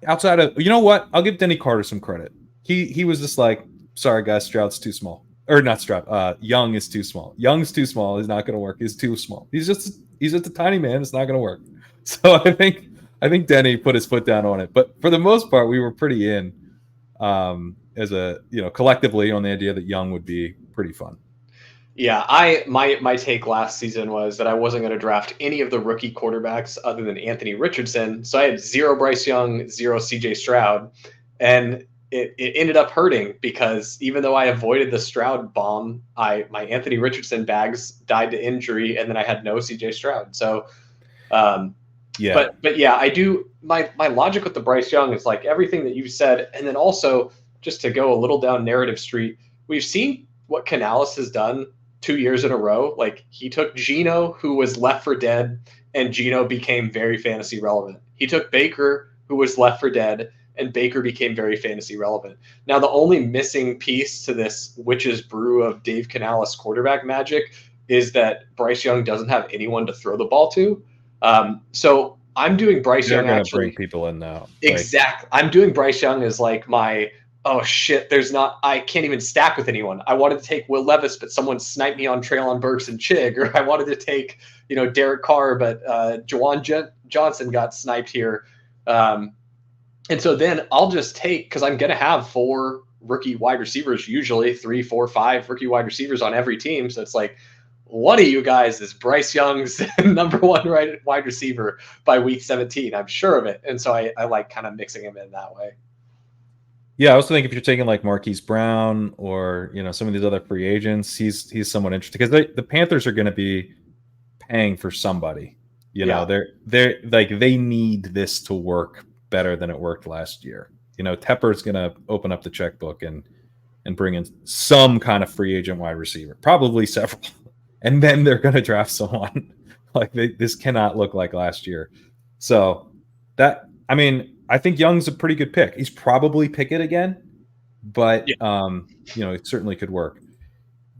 outside of, you know what? I'll give Denny Carter some credit. He was just like, sorry guys, Stroud's too small. Or not Stroud. Young is too small. Young's too small. He's not going to work. He's too small. He's just a tiny man. It's not going to work. So I think Denny put his foot down on it. But for the most part, we were pretty in as a collectively on the idea that Young would be pretty fun. Yeah, my take last season was that I wasn't going to draft any of the rookie quarterbacks other than Anthony Richardson. So I had 0 Bryce Young, 0 CJ Stroud, and it ended up hurting because even though I avoided the Stroud bomb, my Anthony Richardson bags died to injury, and then I had no CJ Stroud. So, yeah, but yeah, I do. My logic with the Bryce Young is like everything that you said, and then also just to go a little down narrative street, we've seen what Canales has done 2 years in a row. Like he took Geno, who was left for dead, and Geno became very fantasy relevant. He took Baker, who was left for dead, and Baker became very fantasy relevant. Now, the only missing piece to this witch's brew of Dave Canales quarterback magic is that Bryce Young doesn't have anyone to throw the ball to. So I'm doing Bryce they're Young going to actually. bring people in now. Exactly. I'm doing Bryce Young as like my, oh shit, I can't even stack with anyone. I wanted to take Will Levis, but someone sniped me on Traylon Burks and Chig, or I wanted to take, Derek Carr, but Juwan Johnson got sniped here. And so then I'll just take, because I'm going to have 4 rookie wide receivers, usually 3, 4, 5 rookie wide receivers on every team. So it's like, one of you guys is Bryce Young's number 1 wide receiver by week 17. I'm sure of it. And so I like kind of mixing him in that way. Yeah, I also think if you're taking like Marquise Brown or some of these other free agents, he's somewhat interesting because the Panthers are going to be paying for somebody. They're like they need this to work better than it worked last year. Tepper's going to open up the checkbook and bring in some kind of free agent wide receiver, probably several, and then they're going to draft someone. Like this cannot look like last year. So I think Young's a pretty good pick. He's probably Pickett again, but it certainly could work.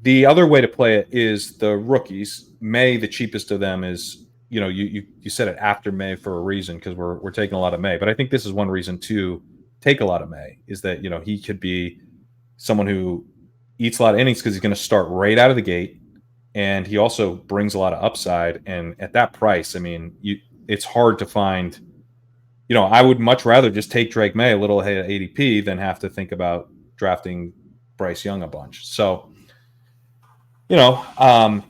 The other way to play it is the rookies. May, the cheapest of them, is you said it after May for a reason because we're taking a lot of May. But I think this is one reason to take a lot of May is that he could be someone who eats a lot of innings because he's going to start right out of the gate, and he also brings a lot of upside. And at that price, I mean, it's hard to find. I would much rather just take Drake May a little ahead of ADP than have to think about drafting Bryce Young a bunch. So, I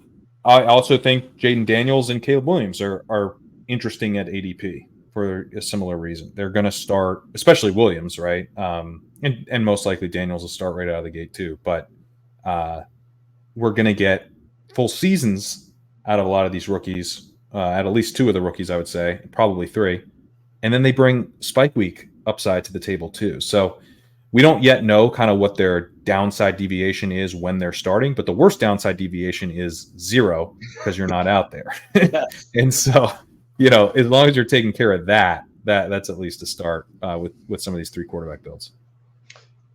also think Jaden Daniels and Caleb Williams are interesting at ADP. for a similar reason. They're going to start, especially Williams, right? And most likely Daniels will start right out of the gate too. But we're going to get full seasons out of a lot of these rookies, at least 2 of the rookies, I would say, probably 3. And then they bring Spike Week upside to the table too. So we don't yet know kind of what their downside deviation is when they're starting, but the worst downside deviation is 0 because you're not out there. Yes. And so, as long as you're taking care of that's at least a start with some of these 3 quarterback builds.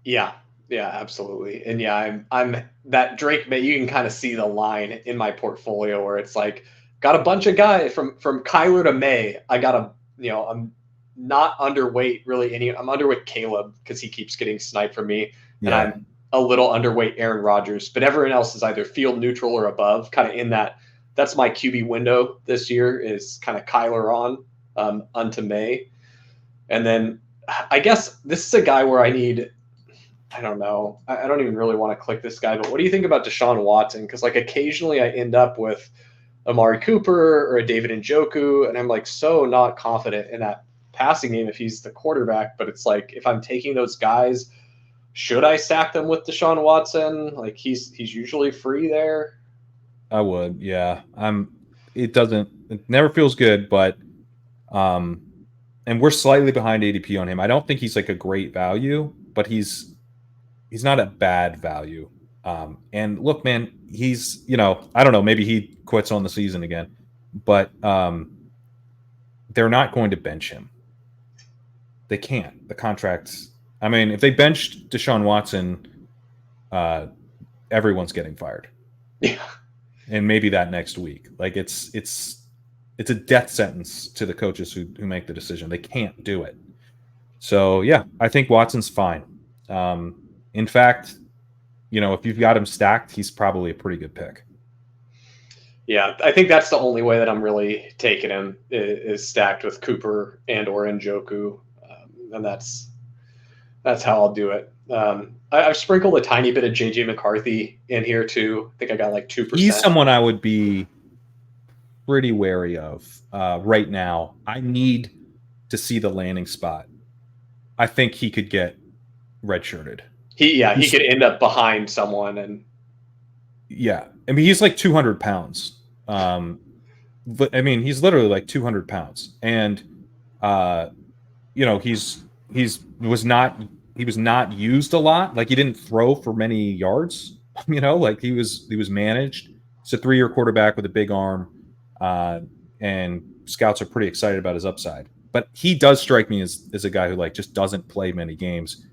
Yeah, absolutely. And yeah, I'm that Drake. You can kind of see the line in my portfolio where it's like got a bunch of guys from Kyler to May. I got I'm not underweight really any. I'm underweight Caleb because he keeps getting sniped from me, and Yeah. I'm a little underweight Aaron Rodgers. But everyone else is either field neutral or above, kind of in that. That's my QB window this year is kind of Kyler on unto May, and then I guess this is a guy where I need. I don't know. I don't even really want to click this guy, but what do you think about Deshaun Watson? Because like occasionally I end up with Amari Cooper or a David Njoku, and I'm like so not confident in that passing game if he's the quarterback. But it's like if I'm taking those guys, should I stack them with Deshaun Watson? Like he's usually free there. I would, yeah. It never feels good, but and we're slightly behind ADP on him. I don't think he's like a great value, but he's not a bad value. And look, man, he's, I don't know, maybe he quits on the season again, but they're not going to bench him. They can't. The contracts. I mean, if they benched Deshaun Watson, everyone's getting fired. Yeah. And maybe that next week. Like it's a death sentence to the coaches who make the decision. They can't do it. So yeah, I think Watson's fine. In fact, if you've got him stacked, he's probably a pretty good pick. Yeah, I think that's the only way that I'm really taking him is stacked with Cooper and or Njoku, and that's how I'll do it. I've sprinkled a tiny bit of JJ McCarthy in here too. I think I got like 2%. He's someone I would be pretty wary of right now. I need to see the landing spot. I think he could get redshirted. He could end up behind someone and. Yeah, I mean he's like 200 pounds. But I mean he's literally like 200 pounds, and he was not used a lot. Like he didn't throw for many yards. Like he was managed. It's a 3-year quarterback with a big arm, and scouts are pretty excited about his upside. But he does strike me as a guy who like just doesn't play many games.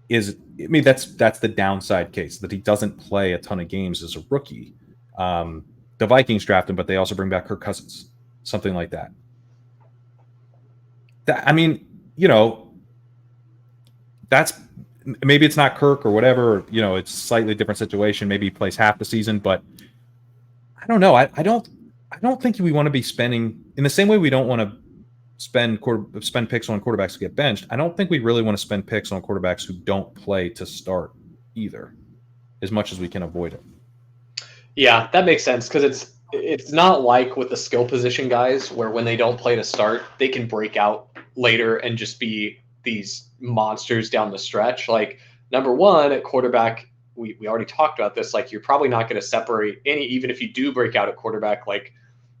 That's the downside case, that he doesn't play a ton of games as a rookie. The Vikings draft him, but they also bring back Kirk Cousins, something like that. That's maybe it's not Kirk or whatever. It's a slightly different situation. Maybe he plays half the season, but I don't know. I don't think we want to be spending in the same way we don't want to spend picks on quarterbacks to get benched. I don't think we really want to spend picks on quarterbacks who don't play to start either, as much as we can avoid it. Yeah, that makes sense because it's not like with the skill position guys where when they don't play to start, they can break out later and just be these monsters down the stretch. Like number one at quarterback, we already talked about this. Like you're probably not going to separate even if you do break out at quarterback, like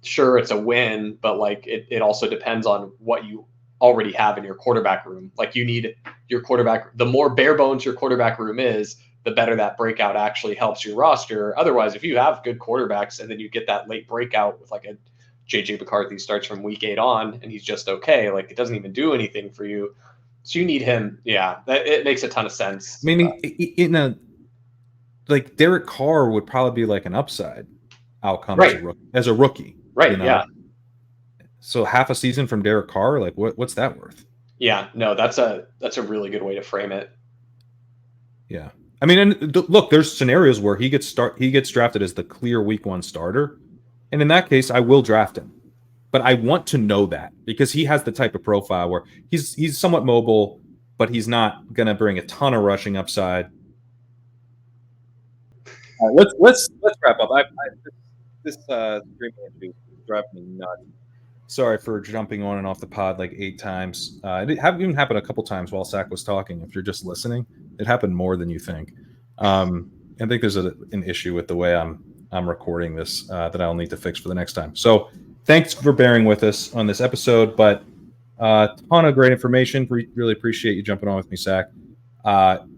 sure, it's a win, but like it also depends on what you already have in your quarterback room. Like you need your quarterback, the more bare bones your quarterback room is, the better that breakout actually helps your roster. Otherwise, if you have good quarterbacks and then you get that late breakout with like a JJ McCarthy starts from week 8 on and he's just okay, like it doesn't even do anything for you. So you need him. Yeah, it makes a ton of sense. I mean, like Derek Carr would probably be like an upside outcome right. as a rookie. Right. Yeah. So half a season from Derek Carr, like what's that worth? Yeah. No, that's a really good way to frame it. Yeah. I mean, and look, there's scenarios where he gets drafted as the clear week 1 starter, and in that case, I will draft him. But I want to know that because he has the type of profile where he's somewhat mobile, but he's not going to bring a ton of rushing upside. All right, let's wrap up. This streaming interview is driving me nuts. Sorry for jumping on and off the pod like 8 times. It even happened a couple times while Sack was talking. If you're just listening, it happened more than you think. I think there's an issue with the way I'm recording this that I'll need to fix for the next time. So thanks for bearing with us on this episode, but a ton of great information. Really appreciate you jumping on with me, Sack.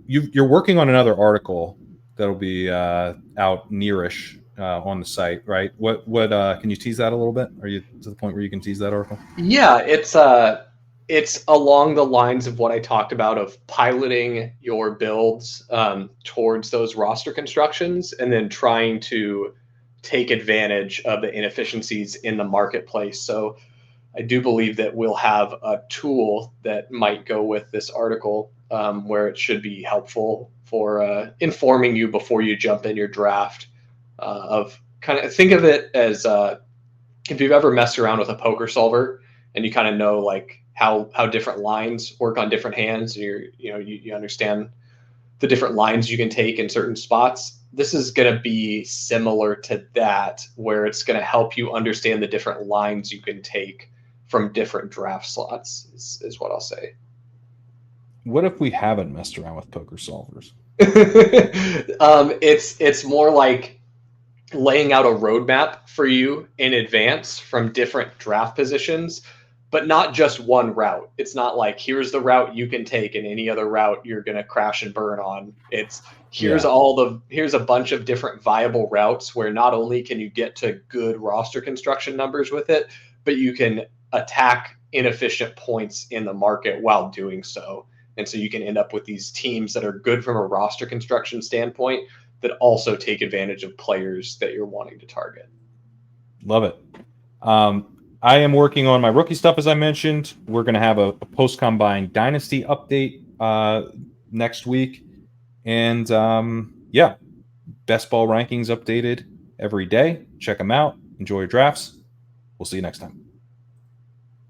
You're working on another article that'll be out nearish on the site, right? What can you tease that a little bit? Are you to the point where you can tease that article? Yeah, it's along the lines of what I talked about of piloting your builds towards those roster constructions and then trying to take advantage of the inefficiencies in the marketplace. So I do believe that we'll have a tool that might go with this article where it should be helpful for informing you before you jump in your draft. Of kind of think of it as if you've ever messed around with a poker solver and you kind of know like how different lines work on different hands, and you understand the different lines you can take in certain spots. This is going to be similar to that, where it's going to help you understand the different lines you can take from different draft slots is what I'll say. What if we haven't messed around with poker solvers? It's more like laying out a roadmap for you in advance from different draft positions, but not just one route. It's not like here's the route you can take and any other route you're going to crash and burn on. It's here's a bunch of different viable routes where not only can you get to good roster construction numbers with it, but you can attack inefficient points in the market while doing so. And so you can end up with these teams that are good from a roster construction standpoint that also take advantage of players that you're wanting to target. Love it. I am working on my rookie stuff, as I mentioned. We're going to have a post-combine dynasty update next week. And best ball rankings updated every day. Check them out. Enjoy your drafts. We'll see you next time.